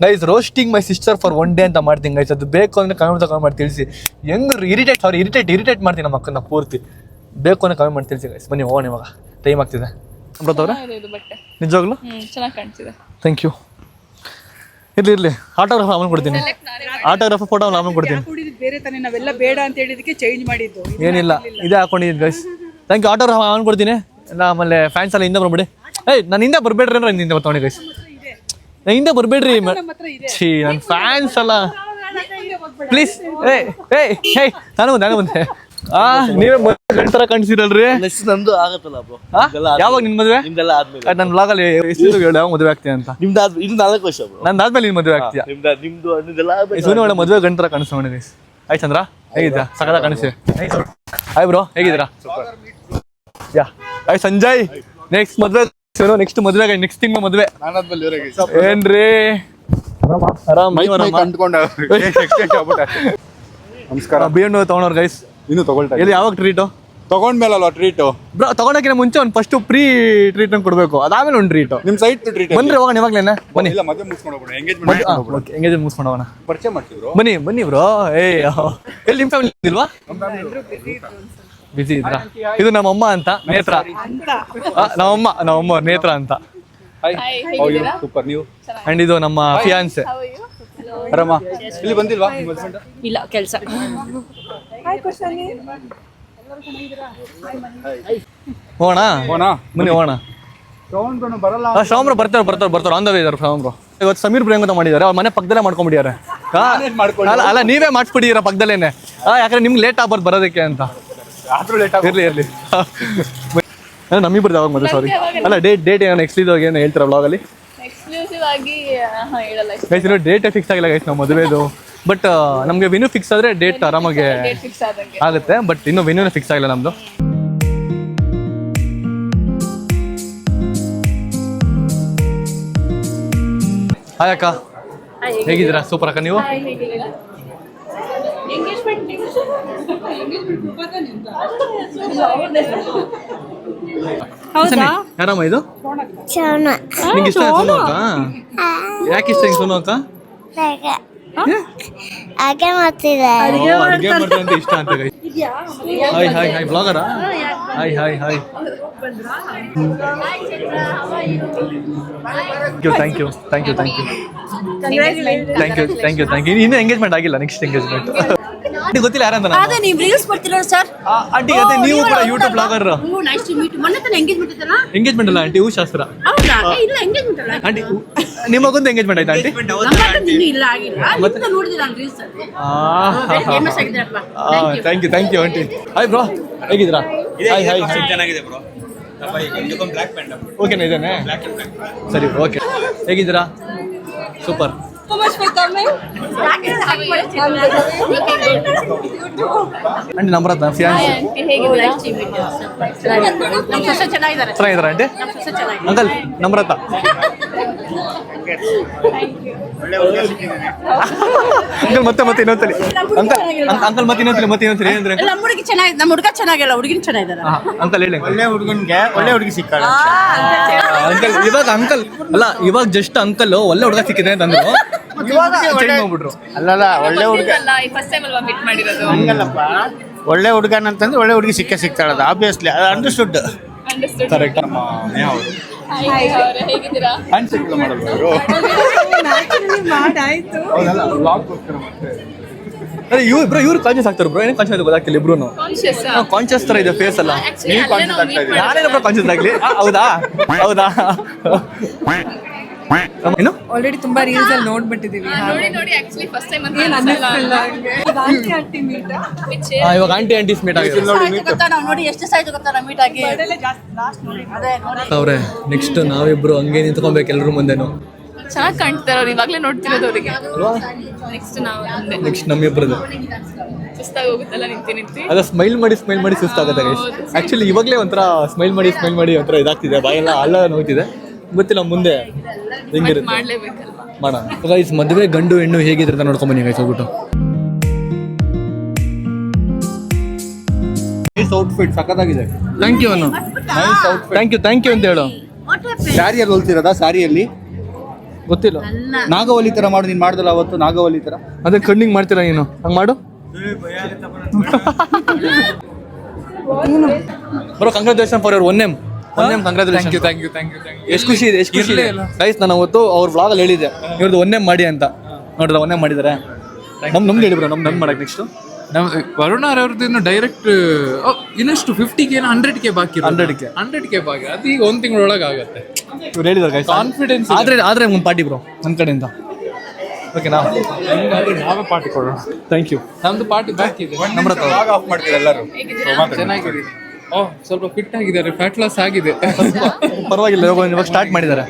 guys, roasting my sister for 1 day ಅಂತ ಮಾಡ್ತೀನಿ ಗೈಸ್. ಅದು ಬೇಕು ಅಂದರೆ ಕಮೆಂಟ್ ಮಾಡಿ ತಿಳಿಸಿ. ಹೆಂಗೆ ಇರಿಟೇಟ್ ಮಾಡ್ತೀನಿ ನಮ್ಮ ಅಕ್ಕನ ಪೂರ್ತಿ. ಬೇಕು ಅಂದರೆ ಕಮೆಂಟ್ ಮಾಡಿ ತಿಳಿಸಿ ಗೈಸ್. ಬನ್ನಿ ಹೋಗೋಣ, ಇವಾಗ ಟೈಮ್ ಆಗ್ತಿದೆ. ಅಮೃತವ್ರೆ ನಿಜವಾಗ್ಲೂ ಚೆನ್ನಾಗಿ ಕಾಣ್ತಿದೆ. Thank you. ಇರ್ಲಿ ಆಟೋಗ್ರಾಫ್ ಆಮೇಲೆ ಕೊಡ್ತೀನಿ. ಆಟೋಗ್ರಾಫ್ ಫೋಟೋ ಆಮೇಲೆ ಕೊಡ್ತೀನಿ. ಬೇರೆ ತಾನೇ, ನಾವೆಲ್ಲ ಬೇಡ ಅಂತ ಹೇಳಿದಕ್ಕೆ ಚೇಂಜ್ ಮಾಡಿದ್ದು. ಏನಿಲ್ಲ, ಇದೇ ಹಾಕೊಂಡಿದ್ದೀನಿ ಗೈಸ್. Thank you. ಆಟೋಗ್ರಾಫ್ ಆಮೇಲೆ ಕೊಡ್ತೀನಿ. ಎಲ್ಲ ಆಮೇಲೆ ಫ್ಯಾನ್ಸ್ ಎಲ್ಲ ಹಿಂದೆ ಬರ್ಬಿಡಿ. ನಾನು ಹಿಂದೆ ಬರಬೇಡ್ರಿ ಅಂದ್ರೆ ಹಿಂದೆ ಬರ್ತಾವೆ ಗೈಸ್. ಹಿಂದೆ ಬರಬೇಡ್ರಿ. ನನ್ನ ಫ್ಯಾನ್ಸ್ ಅಲ್ಲ ಪ್ಲೀಸ್. ನಾನು ಮುಂದೆ ನೀವೇ ಥರ ಕಾಣಿಸಿರಲ್ರಿ. ನಮ್ದು ಆಗತ್ತಲ್ಲ ಬ್ರೋ. ಯಾವಾಗ ನಿನ್ ಮದುವೆ? ನನ್ನ ಬ್ಲಾಗಲ್ಲಿ ಯಾವ ಮದುವೆ ಆಗ್ತೀಯ ಅಂತ. ಇದು 4 ವರ್ಷ ಬ್ರೋ. ನಂದಾದ್ಮೇಲೆ ನಿನ್ ಮದುವೆ ಆಗ್ತೀಯ. ಸುಮ್ಮನೆ ಒಳ್ಳೆ ಮದುವೆ ಗಂಟರ ಕಾಣಿಸ್ತಾ ನೋಡಿ ಗೈಸ್. ಆಯ್ತು ಚಂದ್ರ, ಹೇಗಿದ್ಯಾ? ಸಕಲ ಕಾಣಿಸ್ತೀವಿ. ಹಾಯ್ ಬ್ರೋ, ಹೇಗಿದ್ದೀರಾ? ಯಾ ಹಾಯ್ ಸಂಜಯ್. ನೆಕ್ಸ್ಟ್ ಮದುವೆ ನೆಕ್ಸ್ಟ್ ತಿಂಗಳು ಮದುವೆ ಏನ್ರಿ? ಆರಾಮ್ ನಮಸ್ಕಾರ. ಬಿಎಂಡ್ ತಗೊಂಡವ್ರ ಗೈಸ್. ಇನ್ನು ತಗೊಳ್ತಾ ಎಲ್ಲಿ ಯಾವಾಗ ಟ್ರೀಟು? ತಗೊಂಡ್ಮೇಲಲ್ವಾ ಟ್ರೀಟು? ಬ್ರೋ ತಗೊಂಡಕ್ಕಿಂತ ಮುಂಚೆ ಒಂದು ಫಸ್ಟ್ ಪ್ರೀ ಟ್ರೀಟ್ಮೆಂಟ್ ಕೊಡಬೇಕು, ಅದಾದ್ಮೇಲೆ ಒಂದು ಟ್ರೀಟು. ನಿಮ್ ಸೈಟ್ ಟ್ರೀಟ್ ಬನ್ರಿ ಹೋಗೋಣ ಇವಾಗ್ಲೇನೆ. ಬನ್ನಿ ಮದುವೆ ಮುಗಿಸ್ಕೊಂಡು ಹೋಗೋಣ. ಎಂಗೇಜ್ಮೆಂಟ್ ಮುಗಿಸ್ಕೊಂಡು ಹೋಗೋಣ. ಪರಿಚಯ ಮಾಡ್ತಿದ್ರು. ಬನ್ನಿ ಬ್ರೋ. ಎಲ್ಲಿ ನಿಮ್ಮ ಫ್ಯಾಮಿಲಿ ಇಲ್ವಾ? ಬಿಸಿ ಇದ್ರಾ? ಇದು ನಮ್ಮಮ್ಮ ಅಂತ, ನೇತ್ರ. ನಮ್ಮಮ್ಮ ನೇತ್ರ ಅಂತ. ಸೂಪರ್. ನೀವು ಅಂಡ್ ಇದು ನಮ್ಮ ಫಿಯಾನ್ಸೆ. ಆರಾಮ? ಇಲ್ಲಿ ಬಂದಿಲ್ವಾ? ಇಲ್ಲ, ಕೆಲಸ. ಹೋಗೋಣ ಬನ್ನಿ ಹೋಗೋಣ. ಬರಲ್ಲ. ಶ್ರಾವ್ರ ಬರ್ತಾರೆ ಆನ್ ದ ವೇ ಇದಾರೆ. ಶ್ರಾವ್ರು ಇವತ್ತು ಸಮೀರ್ ಪ್ರೇಮ್ ಅಂತ ಮಾಡಿದ್ದಾರೆ. ಅವ್ರ ಮನೆ ಪಕ್ಕದಲ್ಲೇ ಮಾಡ್ಕೊಂಡ್ಬಿಟ್ಟಿದ್ದಾರೆ. ಅಲ್ಲ ನೀವೇ ಮಾಡಿಸ್ಬಿಟ್ಟಿದ್ದೀರಾ ಪಕ್ಕದಲ್ಲೇನೆ. ಯಾಕಂದ್ರೆ ನಿಮ್ಗೆ ಲೇಟ್ ಆಗ್ಬಾರ್ದು ಬರೋದಕ್ಕೆ ಅಂತ. ಇರ್ಲಿ ನಮ್ಮಿಬ್ಬರು ಯಾವಾಗ ಮದುವೆ? ಸಾರಿ ಅಲ್ಲ, ಡೇಟ್ ಏನೋ ಎಕ್ಸ್ಕ್ಲೂಸಿವ್ ಏನು ಹೇಳ್ತೀರಾ ಬ್ಲಾಗಲ್ಲಿ? ಎಕ್ಸ್ಕ್ಲೂಸಿವ್ ಆಗಿ ಹೇಳಲ್ಲ. ಗೈಸ್ ಇನ್ನೂ ಡೇಟ್ ಫಿಕ್ಸ್ ಆಗಿಲ್ಲ ಗೈಸ್ ನಾವು ಮದುವೆದು. ಬಟ್ ನಮಗೆ ವೆನ್ಯೂ ಫಿಕ್ಸ್ ಆದರೆ ಡೇಟ್ ಆರಾಮಾಗಿ ಫಿಕ್ಸ್ ಆದಂಗೆ ಆಗುತ್ತೆ. ಬಟ್ ಇನ್ನೂ ವೆನ್ಯೂನೇ ಫಿಕ್ಸ್ ಆಗಿಲ್ಲ ನಮ್ಮದು. ಹಾಯ್ ಅಕ್ಕ, ಹೇಗಿದ್ದೀರಾ? ಸೂಪರ್ ಅಕ್ಕ. ನೀವು? ಯಾರಮ್ಮ ಇದು? ನಿಂಗೆ ಇಷ್ಟ ಸೋನು ಅಕ್ಕ? ಯಾಕೆ ಇಷ್ಟ ಸೋನು ಅಕ್ಕ? ಅಡುಗೆ ಮಾಡ್ತಿದ್ದೆ ಅಡುಗೆ ಮಾಡ್ತಾರೆ ಅಂತ ಇಷ್ಟ ಅಂತ. ಹಾಯ್ ಬ್ಲಾಗರಾ? Hi hi hi thank you thank you thank you thank you thank you thank you thank you ಇನ್ನೂ ಎಂಗೇಜ್ಮೆಂಟ್ ಆಗಿಲ್ಲ ನೆಕ್ಸ್ಟ್ ಎಂಗೇಜ್ಮೆಂಟ್ ಗೊತ್ತಿಲ್ಲ ಯಾರಂತ ಅದೇ ನೀವು ರೀಲ್ಸ್ ಮಾಡ್ತಿರೋ ಸರ್ ಆಂಟಿ ಅದೇ ನೀವು ಕೂಡ YouTube blogger nice to meet ಮೊನ್ನೆ ತಾನೆ ಎಂಗೇಜ್ಮೆಂಟ್ ಇತ್ತಲ್ಲ ಎಂಗೇಜ್ಮೆಂಟ್ ಅಲ್ಲ ಆಂಟಿ ಹೂ ಶಾಸ್ತ್ರ ಹೌದಾ ಇಲ್ಲ ಎಂಗೇಜ್ಮೆಂಟ್ ಅಲ್ಲ ಆಂಟಿ ನಿಮ್ಮ ಮಗಂದು ಎಂಗೇಜ್ಮೆಂಟ್ ಆಯ್ತಾ ಆಂಟಿ ನಮ್ಮದು ಇನ್ನೂ ಇಲ್ಲ ಆಗಿಲ್ಲ ನಿಮ್ಮದು ನೋಡಿದಿರ ನಾನು ರೀಲ್ಸ್ ಅಲ್ಲಿ ಫೇಮಸ್ ಆಗಿದ್ರಪ್ಪ thank you aunty hi bro ಹೇಗಿದ್ದೀರಾ ಹಾಯ್ ಹಾಯ್ ಚೆನ್ನಾಗಿದೆ ಬ್ರೋ ಬ್ಲಾಕ್ ಪ್ಯಾಂಟ್ ಓಕೆನಾ ಇದೇನೆ ಸರಿ ಓಕೆ ಹೇಗಿದ್ದೀರಾ ಸೂಪರ್ ಆಂಟಿ ನಂಬರ್ ಆಯ್ತಾ ಫಿಯಾನ್ಸಿ ನಮ್ಮ ಸೊಸೆ ಚೆನ್ನಾಗಿದ್ದಾರೆ ಚೆನ್ನಾಗಿದ್ದೀರಾ ಆಂಟಿ ನಮ್ಮ ಸೊಸೆ ಚೆನ್ನಾಗಿದೆ ಅಂಕಲ್ ನಂಬರ್ ಆಯ್ತಾ ಅಂಕಲ್ ಮತ್ತೆ ಇನ್ನೊಂದ್ಸಲಿ ಅಂಕಲ್ ಮತ್ತೆ ಇನ್ನೊಂದ್ಸಲಿ ಏನಂದ್ರೆ ನಮ್ಮ ಹುಡುಗಿ ಚೆನ್ನಾಗಿದೆ ನಮ್ಮ ಹುಡುಗ ಚೆನ್ನಾಗಿಲ್ಲ ಹುಡುಗಿನ ಚೆನ್ನಾಗಿದ್ದಾರೆ ಅಂಕಲ್ ಹೇಳಿ ಒಳ್ಳೆ ಹುಡುಗನ್ಗೆ ಒಳ್ಳೆ ಹುಡುಗಿ ಸಿಕ್ಕಾಳ ಅಂಕಲ್ ಇವಾಗ ಅಂಕಲ್ ಅಲ್ಲ ಇವಾಗ ಜಸ್ಟ್ ಅಂಕಲ್ ಒಳ್ಳೆ ಹುಡುಗ ಸಿಕ್ಕಿದೆ ಅಂತ ಅಂದ್ರು ಇವಾಗ ಚೇಂಜ್ ಮಾಡ್ಬಿಟ್ರು ಅಲ್ಲಲ್ಲ ಒಳ್ಳೆ ಹುಡುಗ ಫಸ್ಟ್ ಟೈಮ್ ಅಲ್ವಾ ಮೀಟ್ ಮಾಡಿರೋದು ಹಂಗಲ್ಲಪ್ಪ ಒಳ್ಳೆ ಹುಡುಗನ ಅಂತಂದ್ರೆ ಒಳ್ಳೆ ಹುಡುಗಿ ಸಿಕ್ಕಾಳದ ಆಬ್ವಿಯಸ್ಲಿ ಅದು ಅಂಡರ್ಸ್ಟುಡ್ ಕರೆಕ್ಟ್ ಹೇಗಿದ್ದೀರಾ ಹ್ಯಾಂಡ್ಶೇಕ್ ಮಾಡಲ್ವಾ ಇವರು ಅದೇ ಇವ್ರು ಕಾನ್ಶಿಯಸ್ ಆಗ್ತಾರೆ ಬ್ರೋ ಏನು ಕಾನ್ಶಿಯಸ್ ಗೊತ್ತಾಗ್ತಿಲ್ಲ ಇಬ್ರು ಕಾನ್ಶಿಯಸ್ ಕಾನ್ಶಿಯಸ್ ತರ ಇದೆ ಫೇಸ್ ಎಲ್ಲ ನಾನೇನಪ್ಪ ಕಾನ್ಶಿಯಸ್ ಆಗ್ಲಿ ಹೌದಾ ಏನು ಆಲ್ರೆಡಿ ತುಂಬಾ ರೀಲ್ಸ್ ಅಲ್ಲಿ ನೋಡ್ಬಿಟ್ಟಿದೀವಿ ನೋಡಿ ಆಕ್ಚುಲಿ ಫಸ್ಟ್ ಟೈಮ್ ಅಂತ ಇವಾಗ ಆಂಟಿ ಮೀಟ್ ಆಗಿದೆ ಗೊತ್ತಾ ನಾವು ನೋಡಿ ಎಷ್ಟು ಸಾಯ್ತು ಗೊತ್ತಾ ನಾವು ಮೀಟ್ ಆಗಿ ಅದೇ ನೋಡಿ ಅವ್ರೆ ನೆಕ್ಸ್ಟ್ ನಾವಿಬ್ರು ಹಂಗೆ ನಿಂತ್ಕೊಬೇಕು ಎಲ್ರು ಮುಂದೆನು ಚೆನ್ನಾಗಿ ಕಾಣ್ತಾರೆ ಅವ್ರು ಇವಾಗಲೇ ನೋಡ್ತಿರೋದು ಅವರಿಗೆ ನೆಕ್ಸ್ಟ್ ನಾವು ಮುಂದೆ ನೆಕ್ಸ್ಟ್ ನಮ್ಮಿಬ್ರದ್ದು ಸುಸ್ತಾಗಿ ಹೋಗುತ್ತಲ್ಲ ನಿಂತಿ ಅದ ಸ್ಮೈಲ್ ಮಾಡಿ ಸುಸ್ತಾಗುತ್ತೆ ಗೈಸ್ ಆಕ್ಚುಲಿ ಇವಾಗಲೇ ಒಂಥರ ಸ್ಮೈಲ್ ಮಾಡಿ ಒಂಥರ ಇದಾಗ್ತಿದೆ ಬಾಯೆಲ್ಲ ಹಳ್ಳ ನೋಯ್ತಿದೆ ಗೊತ್ತಿಲ್ಲ ಮುಂದೆ ಹೆಂಗಿರುತ್ತೆ ಮಾಡ್ಲೇಬೇಕಲ್ವಾ ಮಾಡೋಣ ಗೈಸ್ ಮದುವೆ ಗಂಡು ಹೆಣ್ಣು ಹೇಗಿದ್ರೆ ಅಂತ ನೋಡ್ಕೊಂಬನ್ನಿ ಗೈಸ್ ಹೋಗ್ಬಿಟ್ಟು ನೈಸ್ ಔಟ್ಫಿಟ್ ಸಖತ್ತಾಗಿದೆ ಥ್ಯಾಂಕ್ ಯು ಅನ್ನು ನೈಸ್ ಔಟ್ಫಿಟ್ ಥ್ಯಾಂಕ್ ಯು ಅಂತ ಹೇಳು ಸ್ಯಾರಿಯಲ್ಲಿ ಹೊಲ್ತಿರೋದಾ ಸ್ಯಾರಿಯಲ್ಲಿ ಗೊತ್ತಿಲ್ಲ ನಾಗವಲ್ಲಿ ತರ ಮಾಡು ನೀನ್ ಮಾಡ್ದಲ್ಲ ಅವತ್ತು ನಾಗವಲ್ಲಿ ತರ ಅದೇ ಕಣ್ಣಿಂಗ್ ಮಾಡ್ತೀರಾ ನೀನು ಹಂಗ್ ಮಾಡು ಬರೋ congratulation for your own name congratulation thank you ಎಷ್ಟು ಖುಷಿ ಇದೆ ಗೈಸ್ ನಾನು ಅವತ್ತು ಅವ್ರ ವ್ಲಾಗ್ ಅಲ್ಲಿ ಹೇಳಿದ್ದೆ ಇವ್ರದ್ದು ಒನ್ ನೇಮ್ ಮಾಡಿ ಅಂತ ನೋಡ್ರ ಒನ್ ನೇಮ್ ಮಾಡಿದ್ದಾರೆ ನಮ್ದು ಹೇಳಿ ಬ್ರೋ ನನ್ ಮಾಡಕ್ ನೆಕ್ಸ್ಟ್ ವರುಣ ಅವ್ರದ್ದು ಇನ್ನು ಡೈರೆಕ್ಟ್ ಇನ್ನಷ್ಟು 50K 100K ಬಾಕಿ 100K ಬಾಕಿ ಅದು ಈಗ ಒಂದು ತಿಂಗಳೊಳಗೆ ಆಗುತ್ತೆ ಇವ್ರು ಹೇಳಿದಾರೆ ಗೈಸ್ ಕಾನ್ಫಿಡೆನ್ಸ್ ಆದ್ರೆ ಒಂದು ಪಾರ್ಟಿ ಬ್ರೋ ನನ್ನ ಕಡೆಯಿಂದ ಓಕೆನಾ ನಾವೇ ಪಾರ್ಟಿ ಕೊಡೋಣ ಥ್ಯಾಂಕ್ ಯು ನಮ್ದು ಪಾರ್ಟಿ ಬಾಕಿ ಇದೆ ನಮ್ರ ಆಫ್ ಮಾಡ್ತೀರಾ ಎಲ್ಲರೂ ಚೆನ್ನಾಗಿದೆ ಸ್ವಲ್ಪ ಫಿಟ್ ಆಗಿದ್ದಾರೆ ಫ್ಯಾಟ್ ಲಾಸ್ ಆಗಿದೆ ಪರವಾಗಿಲ್ಲ ಇವಾಗ ಸ್ಟಾರ್ಟ್ ಮಾಡಿದ್ದಾರೆ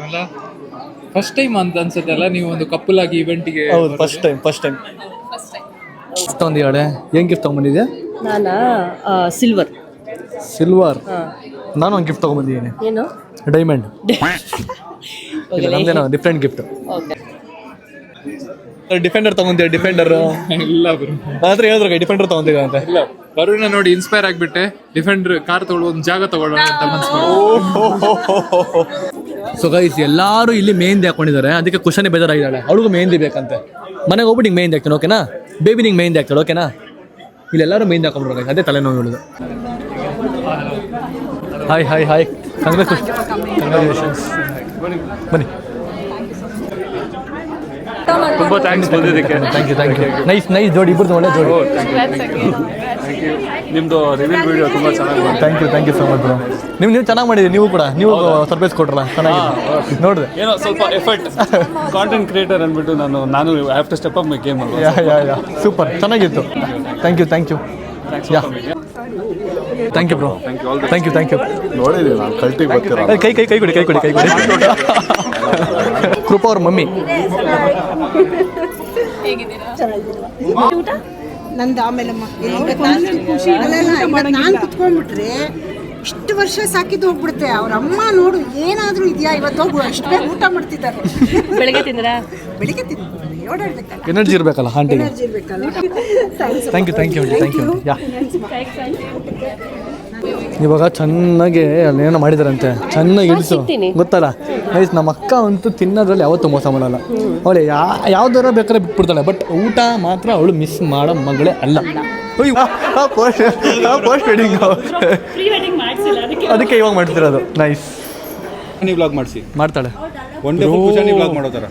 ಫಸ್ಟ್ ಟೈಮ್ ಅಂತ ಅನ್ಸುತ್ತೆ ಅಲ್ಲ ನೀವು ಒಂದು ಕಪ್ಪಲ್ ಆಗಿ ಇವೆಂಟಿಗೆ ಹೌದು ಫಸ್ಟ್ ಟೈಮ್ ಒಂದು ಹೇಳೆ ಏನ್ ಗಿಫ್ಟ್ ತಗೊಂಡ್ಬಂದಿದ್ಯಾ ನಾನಾ ಸಿಲ್ವರ್ ನಾನು ಒಂದು ಗಿಫ್ಟ್ ತಗೊಂಡ್ಬಂದಿದ್ದೀನಿ ಏನು ಡೈಮಂಡ್ ನಮ್ದೇನೋ ಡಿಫ್ರೆಂಟ್ ಗಿಫ್ಟ್ ಡಿಫೆಂಡರ್ ತಗೊಂತೀವಿ ಡಿಫೆಂಡರ್ ಇಲ್ಲ ಬ್ರೋ ಆದ್ರೆ ಹೇಳಿದ್ರೆ ಡಿಫೆಂಡರ್ ತಗೊಂತೀವಿ ಅಂತ ಇಲ್ಲ ವರುಣ ನೋಡಿ ಇನ್ಸ್ಪೈರ್ ಆಗ್ಬಿಟ್ಟೆ ಡಿಫೆಂಡರ್ ಕಾರ್ ತಗೊಳ್ಳೋ ಒಂದು ಜಾಗ ತಗೊಳ್ಳೋಣ ಅಂತ ಮನ್ಸು ಸೊ ಗೈಸ್ ಎಲ್ಲಾರು ಇಲ್ಲಿ ಮೆಹಂದಿ ಹಾಕೊಂಡಿದ್ದಾರೆ ಅದಕ್ಕೆ ಕುಶನೇ ಬೇಜಾರಾಗಿದ್ದಾಳೆ ಅವಳಿಗೂ ಮೆಹಂದಿ ಬೇಕಂತೆ ಮನೆಗೆ ಹೋಗ್ಬಿಟ್ಟು ನಿಂಗೆ ಮೆಹಂದಿ ಹಾಕ್ತೀನಿ ಓಕೆನಾ ಬೇಬಿ ನಿಂಗೆ ಮೆಹಂದಿ ಹಾಕ್ತಾಳೆ ಓಕೆನಾ ಇಲ್ಲೆಲ್ಲರೂ ಮೆಹಂದಿ ಹಾಕೊಂಡ್ರು ಅದೇ ತಲೆನೋವು ಹೇಳೋದು ಹಾಯ್ ಕಂಗ್ರಾಚುಲೇಷನ್ಸ್ ಬನ್ನಿ ತುಂಬಾ ಥ್ಯಾಂಕ್ಸ್ ಬಂದಿದ್ದಕ್ಕೆ ಥ್ಯಾಂಕ್ ಯು ನೈಸ್ ಜೋಡಿ ಇಬ್ಬರದು ಒಳ್ಳೆ ಜೋಡಿ ನಿಮ್ದು ರಿವೀಲ್ ವಿಡಿಯೋ ತುಂಬಾ ಚೆನ್ನಾಗಿ thank you so much bro ನೀವು ಚೆನ್ನಾಗಿ ಮಾಡಿದ್ದೀರಿ ನೀವು ಕೂಡ ಸರ್ಪ್ರೈಸ್ ಕೊಟ್ರಲ್ಲ ಚೆನ್ನಾಗಿ ನೋಡಿದೆ ಏನೋ ಸ್ವಲ್ಪ ಎಫರ್ಟ್ ಕಾಂಟೆಂಟ್ ಕ್ರಿಯೇಟರ್ ಅಂದ್ಬಿಟ್ಟು ನಾನು have to step up my game yeah super ಚೆನ್ನಾಗಿತ್ತು thank you yeah thank you bro thank you ನೋಡಿದೀವಿ ನಾನು ಕಲ್ಟಿಗೆ ಬರ್ತೀರ ಕೈ ಕೊಡಿ ಕೃಪಾ ಅವ್ರ ಮಮ್ಮಿ ನಂದು ಆಮೇಲೆ ನಾನು ಕುತ್ಕೊಂಡ್ಬಿಟ್ರೆ ಇಷ್ಟು ವರ್ಷ ಸಾಕಿದ್ದು ಹೋಗ್ಬಿಡುತ್ತೆ ಅವ್ರ ಅಮ್ಮ ನೋಡು ಏನಾದ್ರೂ ಇದೆಯಾ ಇವತ್ತು ಹೋಗು ಅಷ್ಟು ಬೇಗ ಊಟ ಮಾಡ್ತಿದ್ದಾರೆ ಬೆಳಗ್ಗೆ ತಿಂದ್ರಾ ಬೆಳಿಗ್ಗೆ ತಿಂದು ಓಡಾಡ್ಬೇಕಲ್ಲ ಎನರ್ಜಿ ಇರಬೇಕಲ್ಲ ಆಂಟಿಗೆ ಎನರ್ಜಿ ಇರ್ಬೇಕಲ್ಲ ಥ್ಯಾಂಕ್ ಯು ಯಾ ಇವಾಗ ಚೆನ್ನಾಗಿ ಅಲ್ಲೇನೋ ಮಾಡಿದಾರಂತೆ, ಚೆನ್ನಾಗಿ ಇಳಿಸು, ಗೊತ್ತಲ್ಲ ಗೈಸ್. ನಮ್ಮ ಅಕ್ಕ ಅಂತೂ ತಿನ್ನೋದ್ರಲ್ಲಿ ಯಾವತ್ತೂ ಮೋಸ ಮಾಡಲ್ಲ. ಅವಳೆ ಯಾವ್ದಾರ ಬೇಕಾದ್ರೆ ಬಿಟ್ಬಿಡ್ತಾಳೆ, ಬಟ್ ಊಟ ಮಾತ್ರ ಅವಳು ಮಿಸ್ ಮಾಡೋ ಮಗಳೇ ಅಲ್ಲ. ಪೋಸ್ಟ್ ವೆಡ್ಡಿಂಗ್ ಅದಕ್ಕೆ ಇವಾಗ ಮಾಡ್ತಿರೋದು. ನೈಸ್. ವ್ಲಾಗ್ ಮಾಡಿಸಿ ಮಾಡ್ತಾಳೆ. ಒನ್ ಡೇ ವ್ಲಾಗ್ ಮಾಡೋ ಥರ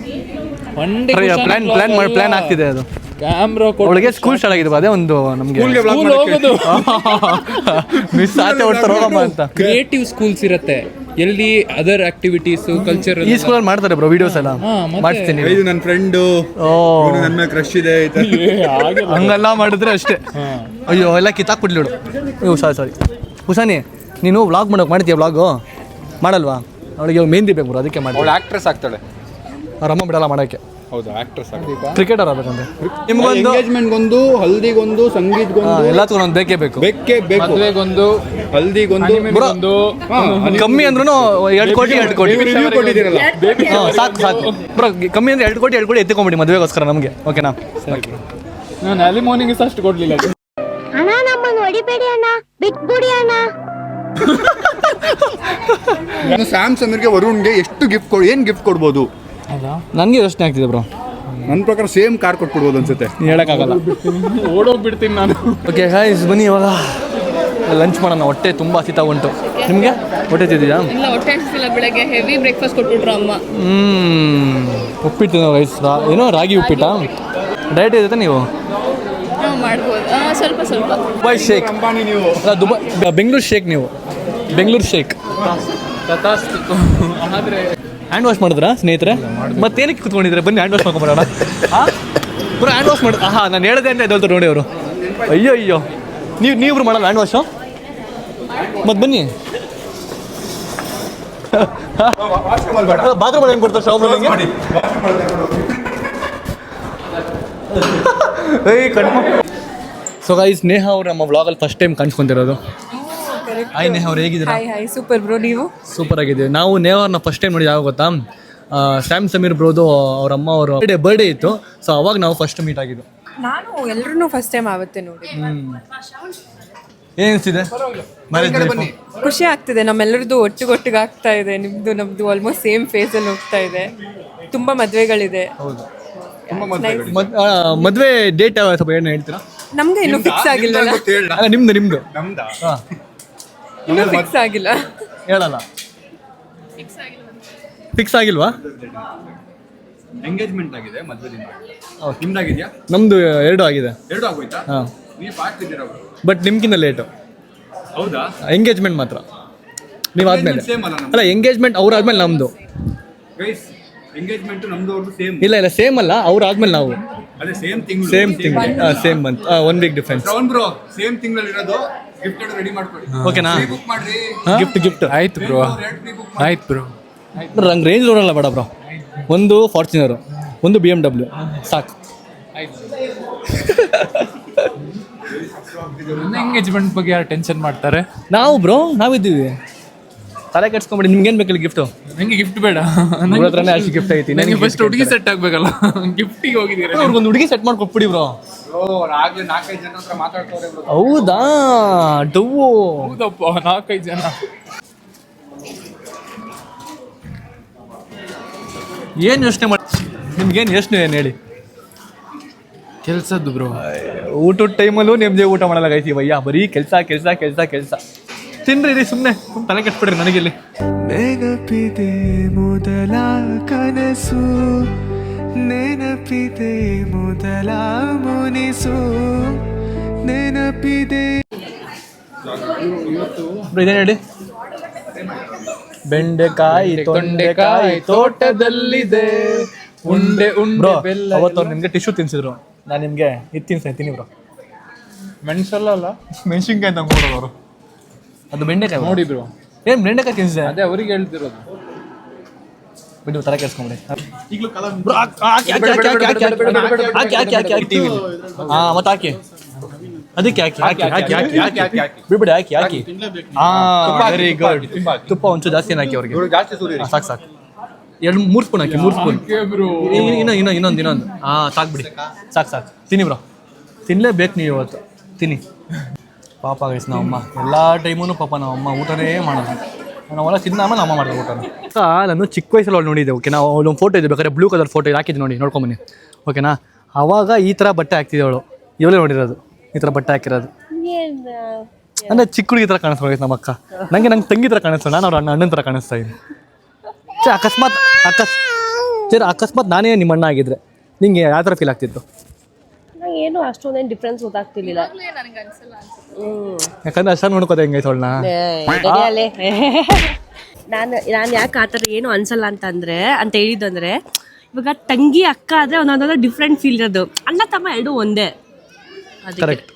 ಪ್ಲಾನ್ ಆಗ್ತಿದೆ ಅದು. ಅವಳಿಗೆ ಸ್ಕೂಲ್ ಸ್ಟಾರ್ಟ್ ಆಗಿದೆ, ಅದೇ ಒಂದು ನಮಗೆ ಮಿಸ್ ಆಚೆ ಹೊಡ್ತಾರೆ ಹೋಗಮ್ಮ ಅಂತ. ಕ್ರಿಯೇಟಿವ್ ಸ್ಕೂಲ್ಸ್ ಇರುತ್ತೆ, ಎಲ್ಲಿ ಅದರ್ ಆಕ್ಟಿವಿಟೀಸ್ ಕಲ್ಚರ್ ಈ ಸ್ಕೂಲಲ್ಲಿ ಮಾಡ್ತಾರೆ ಬ್ರೋ ವಿಡಿಯೋಸ್ ಎಲ್ಲ. ಮಾಡ್ತೀನಿ. ಇದು ನನ್ನ ಫ್ರೆಂಡು, ನನ್ನ ಮೇಲೆ ಕ್ರಶ್ ಇದೆ, ಹಂಗೆಲ್ಲ ಮಾಡಿದ್ರೆ ಅಷ್ಟೇ. ಅಯ್ಯೋ ಎಲ್ಲ ಕಿತ್ತಾಕ್ಬಿಡ್ಲಿಡು. ಅಯ್ಯೋ ಸಾರಿ ಹುಸಾನಿ, ನೀನು ವ್ಲಾಗ್ ಮಾಡೋಕೆ ಮಾಡ್ತೀಯ? ವ್ಲಾಗು ಮಾಡಲ್ವಾ? ಅವಳಿಗೆ ಮೆಹಂದಿ ಬೇಕು ಬ್ರೋ, ಅದಕ್ಕೆ ಮಾಡಿ. ಅವಳು ಆಕ್ಟ್ರೆಸ್ ಆಗ್ತಾಳೆ, ಅವ್ರ ಅಮ್ಮ ಬಿಡಲ್ಲ ಮಾಡೋಕ್ಕೆ. ಹೌದು, ಆಕ್ಟ್ರೆಸ್ ಆಗ್ಬೇಕು. ಕ್ರಿಕೆಟರ್ ಆಗ್ಬೇಕಂದ್ರೆ ನಿಮ್ಗೊಂದು ಎಂಗೇಜ್ಮೆಂಟ್ಗೊಂದು, ಹಲ್ದಿಗೊಂದು, ಸಂಗೀತ್ಗೊಂದು, ಎಲ್ಲದಕ್ಕೂ ಒಂದು ಬೇಕೇ ಬೇಕು. ಮದುವೆಗೊಂದು, ಹಲ್ದಿಗೊಂದು, ಕಮ್ಮಿ ಅಂದ್ರೂ 2 ಕೋಟಿ ಕೊಟ್ಟಿದ್ದೀರಲ್ಲ. ಸಾಕು ಬ್ರೋ, ಕಮ್ಮಿ ಅಂದ್ರೆ 2 ಕೋಟಿ ಎತ್ತಿಕೊಂಬಿಡಿ ಮದುವೆಗೋಸ್ಕರ ನಮಗೆ. ಓಕೆನಾ? ನಾನು ಅಲಿಮೋನಿಗೆ ಸಹ ಅಷ್ಟು ಕೊಡ್ಲಿಲ್ಲ. ಅಣ್ಣ ನಮ್ಮನ್ನು ಹೊಡಿಬೇಡಿ ಅಣ್ಣ, ಬಿಟ್ಬಿಡಿ ಅಣ್ಣ. ಸ್ಯಾಮ್ ಸಮೀರ್ಗೆ ವರುಣ್ಗೆ ಎಷ್ಟು ಗಿಫ್ಟ್ ಏನು ಗಿಫ್ಟ್ ಕೊಡ್ಬೋದು? ನನಗೆ ಯೋಚನೆ ಆಗ್ತಿದೆ ಬ್ರೋ. ನನ್ನ ಪ್ರಕಾರ ಸೇಮ್ ಕಾರ್ ಕೊಟ್ಬಿಡ್ಬೋದು ಅನ್ಸುತ್ತೆ. ಹೇಳೋಕ್ಕಾಗಲ್ಲ, ಓಡೋಗ್ಬಿಡ್ತೀನಿ ನಾನು. ಓಕೆ ಗೈಸ್, ಬನ್ನಿ ಇವಾಗ ಲಂಚ್ ಮಾಡೋಣ. ಹೊಟ್ಟೆ ತುಂಬ ಹಸಿತಾ ಉಂಟು. ನಿಮಗೆ ಹೊಟ್ಟೆ ತಿಂದಿದೆಯಾ? ಇಲ್ಲ, ಹೊಟ್ಟೆ ಹಸಿಲ್ಲ. ಬೆಳಗ್ಗೆ ಹೆವಿ ಬ್ರೇಕ್ಫಾಸ್ಟ್ ಕೊಟ್ಬಿಟ್ರು ಅಮ್ಮ. ಉಪ್ಪಿಟ್ಟು ಗೈಸ್, ಏನೋ ರಾಗಿ ಉಪ್ಪಿಟ್ಟ. ಡಯಟ್ ಇರುತ್ತೆ ನೀವು? ಮಾಡ್ಬೋದು, ಸ್ವಲ್ಪ ಸ್ವಲ್ಪ. Dubai shake, Bengaluru shake. ನೀವು ಬೆಂಗಳೂರು ಶೇಕ್ ಆದರೆ ಹ್ಯಾಂಡ್ ವಾಶ್ ಮಾಡಿದ್ರಾ ಸ್ನೇಹಿತರೆ? ಮತ್ತೇನಕ್ಕೆ ಕುತ್ಕೊಂಡಿದ್ರೆ? ಬನ್ನಿ ಹ್ಯಾಂಡ್ ವಾಶ್ ಮಾಡ್ಕೊಂಬರೋಣ. ಬರೋ ಹ್ಯಾಂಡ್ ವಾಶ್ ಮಾಡಿದ್ ನಾನು ಹೇಳಿದೆ ಅಂತ ಎದ್ದೋಳ್ತಾರೆ ನೋಡಿ ಅವರು. ಅಯ್ಯೋ ನೀವಿಬ್ರು ಮಾಡಲ್ಲ ಹ್ಯಾಂಡ್ ವಾಶು? ಮತ್ತೆ ಬನ್ನಿ. ಬಾತ್ರೂಮ್ ಏನು ಕೊಡ್ತಾರೆ ಶಾಪ್? ಸೊ ಗೈಸ್, ನೇಹ ಅವರು ನಮ್ಮ ವ್ಲಾಗಲ್ಲಿ ಫಸ್ಟ್ ಟೈಮ್ ಕಾಣಿಸ್ಕೊಂತಿರೋದು. ಹಾಯ್ ನೇಹ ಅವ್ರು, ಹೇಗಿದ್ದೀರಾ? Hi super bro. ನೀವು? ಸೂಪರ್ ಆಗಿದ್ದೀವಿ. ನಾವು ನೇಹ ಅವ್ರನ್ನ ಫಸ್ಟ್ ಟೈಮ್ ನೋಡಿ ಯಾವಾಗ ಗೊತ್ತಾ? ಸ್ಯಾಮ್ ಸಮೀರ್ ಬ್ರೋದು ಅವ್ರ ಅಮ್ಮ ಅವರು ಬರ್ಡೇ ಇತ್ತು. ಸೊ ಅವಾಗ ನಾವು ಫಸ್ಟ್ ಮೀಟ್ ಆಗಿದ್ದು. ನಾನು ಎಲ್ಲರೂ ಫಸ್ಟ್ ಟೈಮ್ ಆವತ್ತೆ ನೋಡಿ. ಏನಿಸ್ತಿದೆ? ಖುಷಿ ಆಗ್ತಿದೆ, ನಮ್ಮೆಲ್ಲರದ್ದು ಒಟ್ಟಿಗೆ ಆಗ್ತಾ ಇದೆ. ನಮ್ದು ಆಲ್ಮೋಸ್ಟ್ ಸೇಮ್ ಫೇಸಲ್ಲಿ ಹೋಗ್ತಾ ಇದೆ. ತುಂಬಾ ಮದುವೆಗಳಿದೆ. ಹೌದು, ಮದುವೆ ಡೇಟ್ ಯಾವ ಸ್ವಲ್ಪ ಏನು ಹೇಳ್ತೀರಾ? ನಮ್ಗೆ ಇನ್ನೂ ಫಿಕ್ಸ್ ಆಗಿಲ್ಲ. ನಿಮ್ದು ಇನ್ನೂ ಫಿಕ್ಸ್ ಆಗಿಲ್ಲ. ಹೇಳಲ್ಲ. ಫಿಕ್ಸ್ ಆಗಿಲ್ವಾ? ಎಂಗೇಜ್ಮೆಂಟ್ ಆಗಿದೆ, ಮದುವೆ ದಿನ. ನಿಮ್ದಾಗಿದೆಯಾ? ನಮ್ದು 2 ಆಗಿದೆ. 2 ಆಗೋಯ್ತಾ? ಹಾಂ, ನೀವು ಫಾಸ್ಟ್ ಇದ್ದೀರಾ ಬಟ್ ನಿಮ್ಗಿಂತ ಲೇಟು. ಹೌದಾ? ಎಂಗೇಜ್ಮೆಂಟ್ ಮಾತ್ರ ನೀವು ಆದ್ಮೇಲೆ. ಅಲ್ಲ, ಎಂಗೇಜ್ಮೆಂಟ್ ಅವ್ರು ಆದ್ಮೇಲೆ ನಮ್ದು. ಗೈಸ್, ಎಂಗೇಜ್ಮೆಂಟ್ ನಮ್ದು ಅವ್ರದ್ದು ಸೇಮ್. ಇಲ್ಲ ಸೇಮ್ ಅಲ್ಲ, ಅವ್ರು ಆದ್ಮೇಲೆ ನಾವು. ಅದೇ ಸೇಮ್ ತಿಂಗಳು, same month, 1 week difference. Bro, same ತಿಂಗಳಲ್ಲಿ ಇರೋದು. ಗಿಫ್ಟ್ ರೆಡಿ ಮಾಡ್ಕೊಳ್ಳಿ. ಓಕೆನಾ? ಬುಕ್ ಮಾಡ್ರಿ. ಗಿಫ್ಟ್ ಆಯ್ತು ಬ್ರೋ, ಆಯ್ತು ಬ್ರೋ. ನಂಗೆ ರೇಂಜ್ ರೋಡಲ್ಲ ಬೇಡ ಬ್ರೋ. 1 ಫಾರ್ಚುನರು, 1 BMW ಸಾಕು. ಎಂಗೇಜ್ಮೆಂಟ್ ಬಗ್ಗೆ ಯಾರು ಟೆನ್ಷನ್ ಮಾಡ್ತಾರೆ? ನಾವು ಬ್ರೋ, ನಾವಿದ್ದೀವಿ. ತಲೆ ಕೆಡ್ಸ್ಕೊಂಬಿಡಿ. ನಿಮ್ಗೇನು ಬೇಕಲ್ಲ ಗಿಫ್ಟು? ನಂಗೆ ಗಿಫ್ಟ್ ಬೇಡ, ನನ್ನ ಹತ್ರನೇ ಅಷ್ಟು ಗಿಫ್ಟ್ ಐತಿ. ನನಗೆ ಫಸ್ಟ್ ಹುಡುಗಿ ಸೆಟ್ ಆಗ್ಬೇಕಲ್ಲ. ಗಿಫ್ಟಿಗೆ ಹೋಗಿದ್ದೀರಾ? ಅವ್ರಿಗೊಂದು ಹುಡುಗಿ ಸೆಟ್ ಮಾಡಿ ಕೊಟ್ಬಿಡಿ ಬ್ರೋ. ಆಗ್ಲೇ 4-5 ಜನ ಹತ್ರ ಮಾತಾಡ್ತವ್ರೆ ಬ್ರೋ. ಹೌದಾ? ಹೌದಪ್ಪ, 4-5 ಜನ. ಏನು ಯೋಚನೆ ಮಾಡಿ? ನಿಮ್ಗೇನು ಯೋಚನೆ ಏನು ಹೇಳಿ? ಕೆಲ್ಸದ್ದು ಬ್ರೋ. ಊಟದ ಟೈಮಲ್ಲೂ ನಿಮ್ದೇ ಊಟ ಮಾಡಲ್ಲ ಗೈಸಿ ಭಯ್ಯ. ಬರೀ ಕೆಲಸ. ತಿನ್ರಿ ಸುಮ್ಮನೆ, ತಲೆ ಕೆಟ್ಬಿಡ್ರಿ ನನಗಿಲ್ಲಿ. ನೆನಪಿದೆ ಮೊದಲ ಕನಸು, ನೆನಪಿದೆ ಮೊದಲ ಮುನಿಸು, ನೆನಪಿದೆ. ಇದೇನು ಹೇಳಿ? ಬೆಂಡೆಕಾಯಿ ತೊಂಡೆಕಾಯಿ ತೋಟದಲ್ಲಿದೆ, ಉಂಡೆ ಬೆಲ್ಲ. ಅವತ್ತವ್ರು ನಿಮ್ಗೆ ಟಿಶ್ಯೂ ತಿನ್ಸಿದ್ರು, ನಾನು ನಿಮ್ಗೆ ಇದು ತಿನ್ನಿ ಬ್ರೋ. ಮೆಣಸಲ್ಲ, ಮೆಣಸಿನ್ಕಾಯಿ ತಗೊಂಡೋರು ಅವರು. ಅದು ಬೆಂಡೆಕಾಯಿ ನೋಡಿ ಬ್ರೋ. ಏನು ಬೆಂಡೆಕಾಯಿ ತಿನ್ಸಿದೆ? ಅದೇ ಅವ್ರಿಗೆ ಹೇಳ್ತಿರೋದು. ಬಿಡು, ತಲೆ ಕೆಡ್ಸ್ಕೊಂಬಿಡಿ. ಮತ್ತೆ ಹಾಕಿ, ಅದಕ್ಕೆ ಹಾಕಿ ಬಿಡ್ಬಿಡಿ. ಹಾಕಿ. Very good. ತುಪ್ಪ ಒಂಚೂರು ಜಾಸ್ತಿ ಹಾಕಿ ಅವ್ರಿಗೆ. ಸಾಕು 2-3 ಸ್ಪೂನ್ ಹಾಕಿ. 3 ಸ್ಪೂನ್. ಇನ್ನೊಂದು. ಸಾಕು ಬಿಡಿ, ಸಾಕು. ತಿನ್ನಿ ಬ್ರೋ, ತಿನ್ನಲೇಬೇಕು ನೀವು ಇವತ್ತು. ತಿನ್ನಿ. ಪಾಪ ಗೈಸ್ ನಮ್ಮಮ್ಮ ಎಲ್ಲ ಟೈಮೂ ಪಾಪ ನಮ್ಮಮ್ಮ ಊಟನೇ ಮಾಡೋದು. ನಾವೆಲ್ಲ ತಿನ್ನ ಆಮೇಲೆ ಅಮ್ಮ ಮಾಡ್ತಾರೆ ಊಟ. ನಾನು ಚಿಕ್ಕ ವಯಸ್ಸಲ್ಲಿ ಅವ್ಳು ನೋಡಿದ್ದೆ. ಓಕೆ, ನಾವು ಅವಳೊಂದು ಫೋಟೋ ಇದೆ, ಬೇಕಾದ್ರೆ ಬ್ಲೂ ಕಲರ್ ಫೋಟೋ ಹಾಕಿದ್ದು ನೋಡಿ, ನೋಡ್ಕೊಂಬನ್ನಿ. ಓಕೆನಾ, ಆವಾಗ ಈ ಥರ ಬಟ್ಟೆ ಹಾಕ್ತಿದ್ದೆ ಅವಳು. ಇವಳೇ ನೋಡಿರೋದು ಈ ಥರ ಬಟ್ಟೆ ಹಾಕಿರೋದು. ಅಂದರೆ ಚಿಕ್ಕ ಹುಡುಗಿ ಥರ ಕಾಣಿಸ್ತಾ ನಮ್ಮ ಅಕ್ಕ. ನಂಗೆ ತಂಗಿ ಥರ ಕಾಣಿಸ್ತಾಳೆ, ನಾನು ಅವ್ರ ಅಣ್ಣನ ಥರ ಕಾಣಿಸ್ತಾ ಇದ್ದೀನಿ. ಅಕಸ್ಮಾತ್ ನಾನೇ ನಿಮ್ಮ ಅಣ್ಣ ಆಗಿದ್ರೆ ನಿಂಗೆ ಯಾವ ಥರ ಫೀಲ್ ಆಗ್ತಿತ್ತು? ಏನು ಅಷ್ಟೊಂದೇನು ಡಿಫ್ರೆನ್ಸ್ ಗೊತ್ತಾಗ್ತಿರ್ಲಿಲ್ಲ. ಯಾಕಂದ್ರೆ ಅಷ್ಟ ನೋಡ್ಕೋತ ಹೆಂಗೈತೆ ಅವಳನ್ನ. ನಾನು ಯಾಕೆ ಆ ಥರ ಏನು ಅನ್ಸಲ್ಲ ಅಂತ ಹೇಳಿದಂದ್ರೆ, ಇವಾಗ ತಂಗಿ ಅಕ್ಕ ಆದ್ರೆ ಒಂದೊಂದು ಡಿಫ್ರೆಂಟ್ ಫೀಲ್ ಇರೋದು. ಅಣ್ಣ ತಮ್ಮ ಎರಡು ಒಂದೇ. ಕರೆಕ್ಟ್.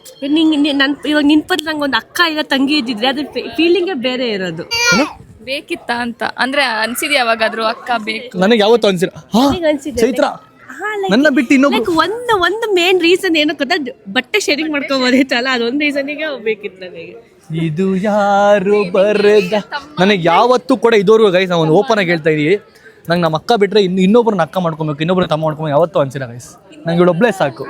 ಇವಾಗ ನಿನ್ಪದ್ ನಂಗೆ ಒಂದು ಅಕ್ಕ ಈಗ ತಂಗಿ ಇದ್ದಿದ್ರೆ ಅದ್ರ ಫೀಲಿಂಗೇ ಬೇರೆ ಇರೋದು. ಬೇಕಿತ್ತ ಅಂತ ಅಂದ್ರೆ ಅನ್ಸಿದ್ಯಾ ಯಾವಾಗಾದ್ರೂ ಅಕ್ಕ ಬೇಕು? ನನಗೆ ಯಾವತ್ತೂ ಅನ್ಸಿಲ್ಲ. ಚೈತ್ರ ನನ್ನ ಬಿಟ್ಟು ಇನ್ನೊಬ್ಬ ಒಂದು ಮೇನ್ ರೀಸನ್ ಏನೋ ಗೊತ್ತಾ, ಬಟ್ಟೆ ಶೇರಿಂಗ್ ಮಾಡ್ಕೋಬೋದಿತ್ತಲ್ಲ, ಅದೊಂದು ರೀಸನ್ಗೆ ಬೇಕಿತ್ತು ನನಗೆ. ಇದು ಯಾರು ಬರೆದ. ನನಗೆ ಯಾವತ್ತೂ ಕೂಡ ಇದುವರೆಗೂ ಗೈಸ್ ನಾವು ಒಂದು ಓಪನ್ ಆಗಿ ಹೇಳ್ತಾ ಇದೀವಿ, ನಂಗೆ ನಮ್ಮ ಅಕ್ಕ ಬಿಟ್ಟರೆ ಇನ್ನೊಬ್ಬರನ್ನ ಅಕ್ಕ ಮಾಡ್ಕೊಬೇಕು, ಇನ್ನೊಬ್ಬರನ್ನ ತಮ್ಮ ಮಾಡ್ಕೊಬೇಕು ಯಾವತ್ತೂ ಅನ್ಸಿಲ್ಲ ಗೈಸ್. ನಂಗೆ ಇವಳೊಬ್ಳೇ ಸಾಕು.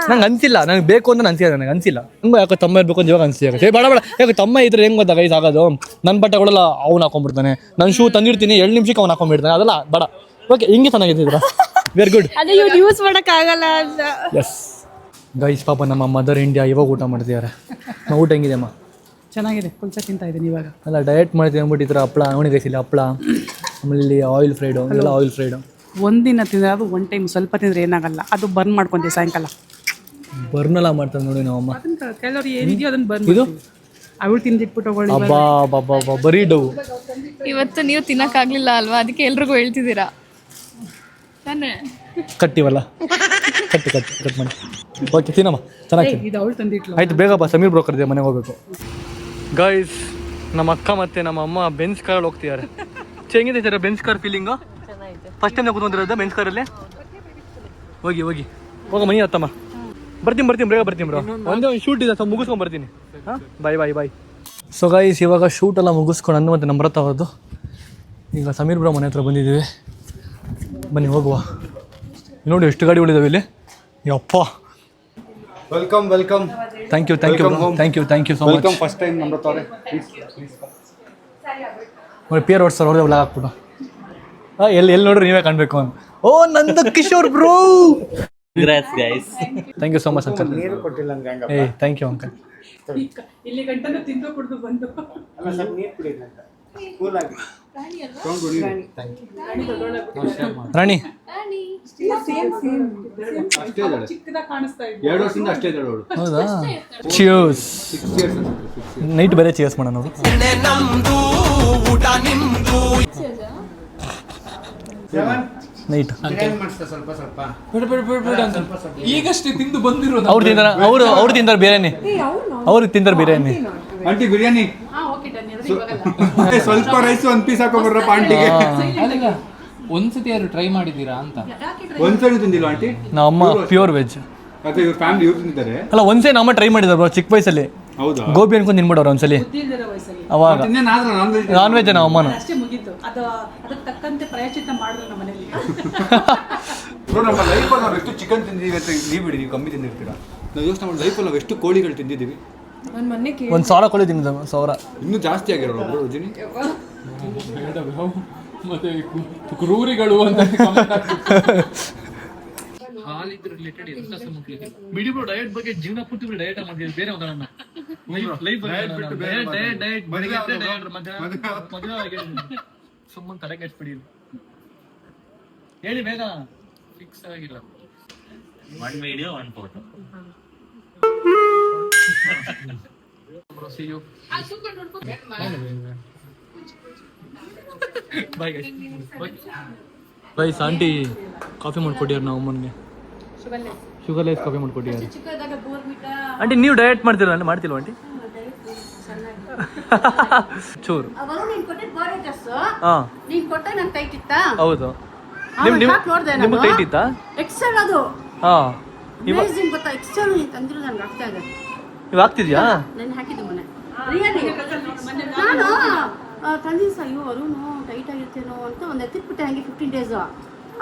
ನಂಗೆ ಅನ್ಸಿಲ್ಲ, ನನಗೆ ಬೇಕು ಅಂತ ಅನ್ಸಿಲ್ಲ, ನನಗೆ ಅನ್ಸಿಲ್ಲ. ತುಂಬ ಯಾಕೋ ತಮ್ಮ ಇರಬೇಕು ಅಂತ ಇವಾಗ ಅನ್ಸಿದೆ. ಬೇಡ ಯಾಕೆ ತಮ್ಮ ಇದ್ರೆ ಹೆಂಗೆ ಗೊತ್ತಾ ಗೈಸ್ ಆಗೋದು, ನನ್ನ ಬಟ್ಟೆಗಳೆಲ್ಲ ಅವ್ನು ಹಾಕೊಂಡ್ಬಿಡ್ತಾನೆ, ನನ್ನ ಶೂ ತಂದಿರ್ತೀನಿ 2 ನಿಮಿಷಕ್ಕೆ ಅವ್ನು ಹಾಕೊಂಡ್ಬಿಡ್ತಾನೆ, ಅದೆಲ್ಲ ಬೇಡ. ಓಕೆ, ಹಿಂಗೆ ಚೆನ್ನಾಗಿದ್ದೀರಾ? Very good. ಅದೇ ಇವ್ರು ಯೂಸ್ ಮಾಡೋಕ್ಕಾಗಲ್ಲ ಅಂತ. ಎಸ್ ಗೈಸ್, ಪಾಪ ನಮ್ಮ ಮದರ್ ಇಂಡಿಯಾ ಇವಾಗ ಊಟ ಮಾಡ್ತಿದ್ದಾರೆ. ಊಟ ಹೆಂಗಿದೆ ಅಮ್ಮ? ಚೆನ್ನಾಗಿದೆ, ಕುಲ್ಚಾ ತಿಂತಾ ಇದ್ದೀನಿ ಇವಾಗ. ಅಲ್ಲ ಡಯಟ್ ಮಾಡ್ತೀವಿ ಅಂದ್ಬಿಟ್ಟಿದ್ರೆ ಹಪ್ಪಳ ನೋಡಿ ಗೈಸ್, ಇಲ್ಲಿ ಹಪ್ಪಳ, ಆಮೇಲೆ ಇಲ್ಲಿ ಆಯಿಲ್ ಫ್ರೈಡು, ಎಲ್ಲ ಆಯಿಲ್ ಫ್ರೈಡು. ಒಂದಿನ ತಿಂದರೆ ಅದು ಒನ್ ಟೈಮ್, ಸ್ವಲ್ಪ ತಿಂದರೆ ಏನಾಗಲ್ಲ, ಅದು ಬರ್ನ್ ಮಾಡ್ಕೊಂತೀವಿ ಸಾಯಂಕಾಲ. ಬರ್ನೆಲ್ಲ ಮಾಡ್ತಾರೆ ನೋಡಿ ನಮ್ಮಮ್ಮ. ಕೆಲವರು ಏನಿದೆಯೋ ಅದನ್ನು ಬರ್ನ್. ಇದು ಅವಳು ತಿಂದಿಟ್ಬಿಟ್ಟು ಹೋಗೋಣ. ಅಬ್ಬಾ ಬರೀ ಡವ್. ಇವತ್ತು ನೀವು ತಿನ್ನಕ್ಕಾಗ್ಲಿಲ್ಲ ಅಲ್ವಾ, ಅದಕ್ಕೆ ಎಲ್ರಿಗೂ ಹೇಳ್ತಿದ್ದೀರಾ ತಾನೇ? ಕಟ್ಟಿವಲ್ಲ, ಕಟ್ ಮಾಡಿ. ಓಕೆ, ತಿನ್ನಮ್ಮ, ಚೆನ್ನಾಗಿ. ಇದು ಅವಳು ತಂದಿಟ್ಲು. ಆಯ್ತು, ಬೇಗ ಬಾ, ಸಮೀರ್ ಬ್ರೋಕರ್ ಇದೆ, ಮನೆಗೆ ಹೋಗ್ಬೇಕು. ಗೈಸ್, ನಮ್ಮ ಅಕ್ಕ ಮತ್ತೆ ನಮ್ಮ ಅಮ್ಮ ಬೆಂಚ್ ಕಾರಲ್ಲಿ ಹೋಗ್ತಿದ್ದಾರೆ. ಹೆಂಗಿದೆ sir Benz car feeling? First time ಕೂತ್ಕೊಂಡಿರೋದು ಬೆಂಚ್ ಕಾರಲ್ಲಿ. ಹೋಗ ಮನಿ ಹತ್ತಮ್ಮ. ಬರ್ತೀನಿ ಬೇಗ ಬರ್ತೀನಿ ಬ್ರೋ. ಒಂದೇ ಒಂದು ಶೂಟ್ ಇದೆ, ಮುಗಿಸ್ಕೊಂಡು ಬರ್ತೀನಿ. ಹಾಂ, ಬಾಯ್. ಸೊ ಗೈಸ್, ಇವಾಗ ಶೂಟ್ ಎಲ್ಲ ಮುಗಿಸ್ಕೊಂಡು ಅಂದು ಮತ್ತೆ ನಮ್ರತ ಅವ್ರದ್ದು ಈಗ ಸಮೀರ್ ಬ್ರೋ ಮನೆ ಹತ್ರ ಬಂದಿದ್ದೀವಿ. ಬನ್ನಿ ಹೋಗುವ. ನೋಡಿ ಎಷ್ಟು ಗಾಡಿಗಳಿದಾವೆ ಇಲ್ಲಿ. ಯಪ್ಪ, welcome. Thank you so much. First time Namrata ಅವರೇ, ನೋಡಿ ಪೇರ್ ಓಡಿಸ್ತಾರೆ ಅವ್ರದೇ ಬ್ಲಾಗ್ ಹಾಕ್ಬಿಟ್ಟು. ಎಲ್ಲಿ ನೋಡ್ರಿ ನೀವೇ ಕಾಣಬೇಕು ಅಂತ. ಓ Nanda Kishore bro, thank you so much uncle. Thank you uncle. ಇಲ್ಲಿ ಗಂಟಲು ತಿಂದು ಕುಡಿದು ಬಂದು ರಾಣಿ ಚಿಕ್ಕದಾಗಿ ಕಾಣಿಸ್ತಾ ಇದೆ. 2 ವರ್ಷದಿಂದ ಅಷ್ಟೇ ಇದ್ದಾಳೆ ಅವಳು. ಹೌದಾ? ಚಿಯರ್ಸ್. ನೈಟ್ ಬೇರೆ ಚಿಯರ್ಸ್ ಮಾಡೋಣ ಅವರು. ನೈಟ್ ಈಗಷ್ಟೇ ತಿಂದು ಬಂದಿರೋದು. ಅವ್ರು ತಿಂತಾರೆ ಬಿರಿಯಾನಿ. ಅವ್ರಿಗೆ ತಿಂತಾರೆ ಬಿರಿಯಾನಿ. ಆಂಟಿ ಬಿರಿಯಾನಿ ಸ್ವಲ್ಪ ರೈಸ್ 1 ಪೀಸ್ ಹಾಕೊಂಡ್ಬರ್ರಪ್ಪ ಆಂಟಿಗೆ. ಒಂದ್ಸತಿ ಯಾರು ಟ್ರೈ ಮಾಡಿದ್ದೀರಾ ಅಂತ? ಒಂದ್ಸರಿ ತಿಂದಿಲ್ಲ ಆಂಟಿ. ನಮ್ಮ ಪ್ಯೂರ್ ವೆಜ್. ಮತ್ತೆ ಇವ್ರ ಫ್ಯಾಮಿಲಿ ಇವ್ರು ತಿಂದಿದ್ದಾರೆ. ಅಲ್ಲ, ಒಂದ್ಸೇ ನಮ್ಮ ಟ್ರೈ ಮಾಡಿದ್ರು ಬ್ರೋ ಚಿಕ್ಕ ವಯಸ್ಸಲ್ಲಿ. ಹೌದಾ? ಗೋಬಿ ಅನ್ಕೊಂಡು ತಿನ್ಬಿಡೋರು ಒಂದ್ಸಲಿ. ಅವಾಗ ನಾನ್ ವೆಜ್ ನಮ್ಮ ಅಮ್ಮನ. ಅಷ್ಟೇ ಮುಗೀತು. ಅದಕ್ಕೆ ತಕ್ಕಂತೆ ಪ್ರಾಯಶ್ಚಿತ್ತ ಮಾಡಿದ್ರು ನಮ್ಮ ಮನೇಲಿ. ನಮ್ಮ ಲೈಫಲ್ಲಿ ನಾವು ಎಷ್ಟು ಚಿಕನ್ ತಿಂದಿದ್ದೀವಿ ಅಂತ ನೀವು ಬಿಡಿ, ನೀವು ಕಮ್ಮಿ ತಿಂದಿರ್ತೀರಾ. ನಾವು ಯೋಚನೆ ಮಾಡಿ ಲೈಫಲ್ಲಿ ನಾವು ಎಷ್ಟು ಕೋಳಿಗಳು ತಿಂದಿದ್ದೀವಿ. 1,000 ಕೋಳಿ ತಿಂದಿದ್ದ. 1,000 ಇನ್ನೂ ಜಾಸ್ತಿ ಆಗಿರೋರು ರಜಿನಿ. ಮತ್ತೆ ಕ್ರೂರಿಗಳು ಅಂತ ಹಾಲಿದ್ರ ರಿಲೇಟೆಡ್ ಎಂತ ಬಿಡಿ ಬ್ರೋ. ಡಯಟ್ ಬಗ್ಗೆ ಜೀವನ ಪೂರ್ತಿ ಡಯಟ್ ಮಾಡ್ತೀವಿ. ಬೇರೆ ಒಂದನ್ನ ಸುಮ್ಮನೆ ತಲೆ ಕೆಡ್ಸ್ಬಿಡಿ. ಹೇಳಿ ಬೇಗ. ಫಿಕ್ಸ್ ಆಗಿಲ್ಲ. 1 video 1 photo. See you. Bye guys. Guys, aunty coffee ಮಾಡ್ಕೊಟ್ಟಿದ್ದಾರೆ ನಾವು ಅಮ್ಮನಿಗೆ. ಶುಗರ್ಲೆಸ್ ಕಾಫಿ ಮಾಡ್ಕೊಟ್ಟಿದ್ದಾರೆ. ಆಂಟಿ ನೀವು ಡಯಟ್ ಮಾಡ್ತಿಲ್ಲ? ಮಾಡ್ತಿಲ್ವ ಆಂಟಿ? ಚೂರು. ಹೌದು. ನಿಮ್ಗೆ ಟೈಟ್ ಇತ್ತಾ? ಹಾಂ, ಇವಾಗ ಆಗ್ತಿದ್ಯಾ? ತಂದಿದ್ದ ಅಯ್ಯೋ ಅರುಣು ಟೈಟ್ ಆಗಿರ್ತೇನೋ ಅಂತ ಒಂದು ಎತ್ತಿಟ್ಬಿಟ್ಟೆ ಹಂಗೆ 15 ಡೇಸು.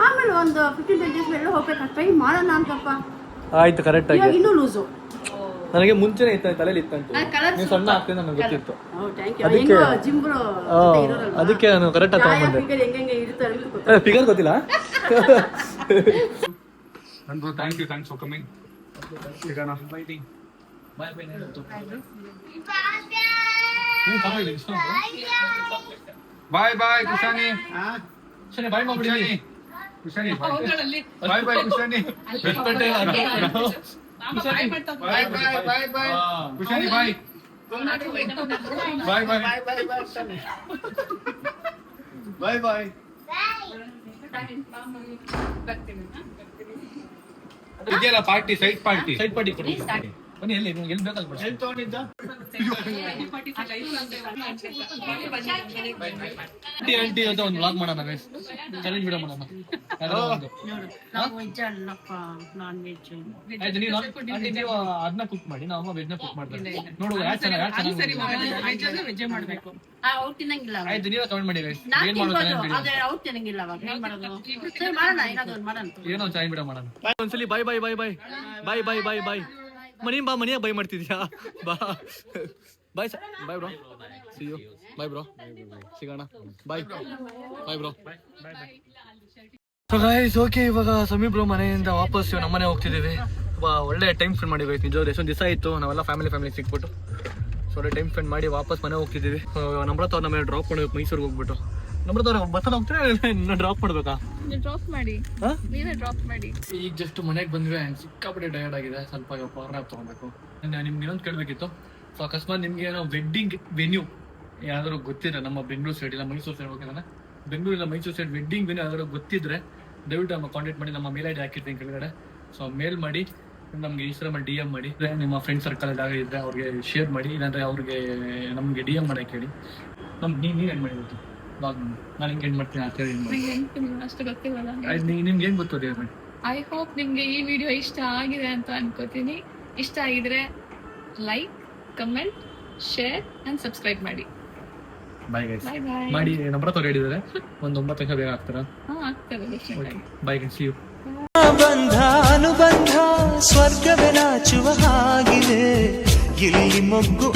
ಆಮೇಲೆ ಒಂದು 15 ಡೇಸ್ ಮೇಲೆ ಹೋಗ್ಬೇಕು, ಟ್ರೈ ಮಾಡೋಣ ಅಂತಪ್ಪ. ಆಯ್ತು, ಕರೆಕ್ಟ್ ಆಗಿ ಇನ್ನೂ ಲೂಸು. ನನಗೆ ಮುಂಚೆನೆ ಇತ್ತು ತಲೆಯಲ್ಲಿ ಇತ್ತಂತ ನೀವು ಸಣ್ಣ ಆಗ್ತದೆ ನನಗೆ ಗೊತ್ತಿತ್ತು ಅದಕ್ಕೆ ನಾನು ಕರೆಕ್ಟಾಗಿ ತಗೊಂಡ್ಬಂದೆ ಫಿಗರ್ ಗೊತ್ತಿಲ್ಲ ಥ್ಯಾಂಕ್ಸ್ ಫಾರ್ ಕಮಿಂಗ್ ಸಿಗೋಣ ಬಾಯ್ ಬಾಯ್ ಕುಶಾನಿ ಬಾಯ್ ಮಾಡ್ಬಿಡಿ ಕುಶಾನಿ ಬಾಯ್ ಬಾಯ್ ಕುಶಾನಿ ಬಾಯ್ ಬಾಯ್ ಬಾಯ್ ಬಾಯ್ ಕುಶಾನಿ ಬಾಯ್ ಬಾಯ್ ಬಾಯ್ ಬಾಯ್ ಬಾಯ್ ಇದೆಯಲ್ಲ ಪಾರ್ಟಿ ಸೈಡ್ ಪಾರ್ಟಿ ಕೊಡಿ ಬನ್ನಿ ಎಲ್ಲಿ ನಿಮ್ಗೆ ಎಲ್ಲಿ ಬೇಕಲ್ಲ ಎಲ್ಲಿ ತಗೊಂಡಿದ್ದ ಆಂಟಿ ಅಂತ ಒಂದು ವ್ಲಾಗ್ ಮಾಡೋಣ ಚಾಲೆಂಜ್ ವಿಡಿಯೋ ಮಾಡೋಣ ಆಯ್ತು ನೀವು ಅದನ್ನ ಕುಕ್ ಮಾಡಿ ನಾವು ವೆಜ್ನ ಕುಕ್ ಮಾಡ್ತೀವಿ ನೋಡುವ ಯಾರು ಚೆನ್ನಾಗಿ ಆಯ್ತು ನೀವೇ ಕಮೆಂಟ್ ಮಾಡಿ guys. ಏನ್ ಮಾಡೋದು ಏನೋ ಚಾಲೆಂಜ್ ವಿಡಿಯೋ ಮಾಡೋಣ ಒಂದ್ಸಲಿ ಬಾಯ್ ಬಾಯ್ ಬಾಯ್ ಬಾಯ್ ಬಾಯ್ ಬಾಯ್ ಬಾಯ್ ಬಾಯ್ ಮನಿಯಾಗ ಬೈ ಮಾಡ್ತಿದ್ಯಾ ಬಾ bye bye bro see you bye bro ಸಿಗೋಣ bye bye bro so guys okay ಇವಾಗ ಸಮೀಪ್ ಬ್ರೋ ಮನೆಯಿಂದ ವಾಪಸ್ ನಮ್ಮನೆ ಹೋಗ್ತಿದ್ದೀವಿ ಒಳ್ಳೆ ಟೈಮ್ ಸ್ಪೆಂಡ್ ಮಾಡಿ ಗೈಸ್ ನಿಜವಾದ ಎಷ್ಟೊಂದು ದಿವಸ ಇತ್ತು ನಾವೆಲ್ಲ ಫ್ಯಾಮಿಲಿ ಸಿಕ್ಬಿಟ್ಟು ಸೊ ಒಳ್ಳೆ ಟೈಮ್ ಸ್ಪೆಂಡ್ ಮಾಡಿ ವಾಪಸ್ ಮನೆ ಹೋಗ್ತಿದ್ದೀವಿ ನಮ್ರತ ಅವ್ರು ನಮ್ಮನೆ ಡ್ರಾಪ್ ಮಾಡಬೇಕು ಮೈಸೂರಿಗೆ ಹೋಗ್ಬಿಟ್ಟು ನಮ್ರತ ಅವ್ರು ಬಸ್ಸಲ್ಲಿ ಹೋಗ್ತಾರೆ ಡ್ರಾಪ್ ಮಾಡ್ಬೇಕಾ ಡ್ರಾಪ್ ಮಾಡಿ ನೀವೇ ಡ್ರಾಪ್ ಮಾಡಿ ಈಗ ಜಸ್ಟ್ ಮನೆಗೆ ಬಂದ್ವಿ ಸಿಕ್ಕಾಪಟ್ಟೆ ಟಯರ್ಡ್ ಆಗಿದೆ ಸ್ವಲ್ಪ ಪವರ್ ಆ್ಯಪ್ ತೊಗೊಬೇಕು ನಿಮ್ಗೆ ಇನ್ನೊಂದು ಕೇಳಬೇಕಿತ್ತು ಸೊ ಅಕಸ್ಮಾತ್ ನಿಮ್ಗೆ ಏನೋ ವೆಡ್ಡಿಂಗ್ ವೆನ್ಯೂ ಯಾವ್ದಾದ್ರು ಗೊತ್ತಿದ್ರೆ ನಮ್ಮ ಬೆಂಗಳೂರು ಸೈಡ್ ಇಲ್ಲ ಮೈಸೂರು ಸೈಡ್ ಹೋಗಿದ್ದಾನೆ ಬೆಂಗಳೂರು ಇಲ್ಲ ಮೈಸೂರು ಸೈಡ್ ವೆಡ್ಡಿಂಗ್ ವೆನ್ಯೂ ಯಾವ್ದಾದ್ರು ಗೊತ್ತಿದ್ರೆ ದಯವಿಟ್ಟು ನಮ್ಮ ಕಾಂಟ್ಯಾಕ್ಟ್ ಮಾಡಿ ನಮ್ಮ ಮೇಲ್ ಐಡಿ ಹಾಕಿರ್ತೀನಿ ಕೆಳಗಡೆ ಸೊ ಮೇಲ್ ಮಾಡಿ ನಮಗೆ ಇನ್ಸ್ಟಾಗ್ರಾಮಲ್ಲಿ DM ಮಾಡಿ ನಿಮ್ಮ ಫ್ರೆಂಡ್ ಸರ್ಕಲ್ ಎಲ್ಲ ಇದ್ರೆ ಅವ್ರಿಗೆ ಶೇರ್ ಮಾಡಿ ಇಲ್ಲಾಂದ್ರೆ ಅವ್ರಿಗೆ ನಮಗೆ DM ಮಾಡಕ್ಕೆ ಹೇಳಿ ನೀನು ಏನು ಮಾಡಿದ್ದು ನಾನು ಹಿಂಗೆ ಏನು ಮಾಡ್ತೀನಿ ಅಂತ ಹೇಳಿ ಅಷ್ಟು ಗೊತ್ತಿಲ್ಲ ನಿಮ್ಗೆ ಏನು ಗೊತ್ತು ಅದೇ ಮಾಡಿ ಐ ಹೋಪ್ ನಿಮ್ಗೆ ಈ ವಿಡಿಯೋ ಇಷ್ಟ ಆಗಿದೆ ಅಂತ ಅನ್ಕೋತೀನಿ ಇಷ್ಟ ಆಗಿದ್ರೆ like comment share and subscribe ಮಾಡಿ ಬಾಯ್ ಗೈಸ್ ಬಾಯ್ ಬಾಯ್ ಮಾಡಿ ನಮ್ರತ ಅವ್ರು ಹೇಳಿದ್ದಾರೆ ಒಂದು 9 ನಿಮಿಷ ಬೇಗ ಆಗ್ತಾರಾ ಆಗ್ತದೆ ಬಾಯ್ ಗೈಸ್ ಸಿ ಯು ಬಂಧ ಅನುಬಂಧ ಸ್ವರ್ಗವೇ ನಾಚುವ ಹಾಗಿದೆ ಇಲ್ಲಿ ಮೊಗ್ಗು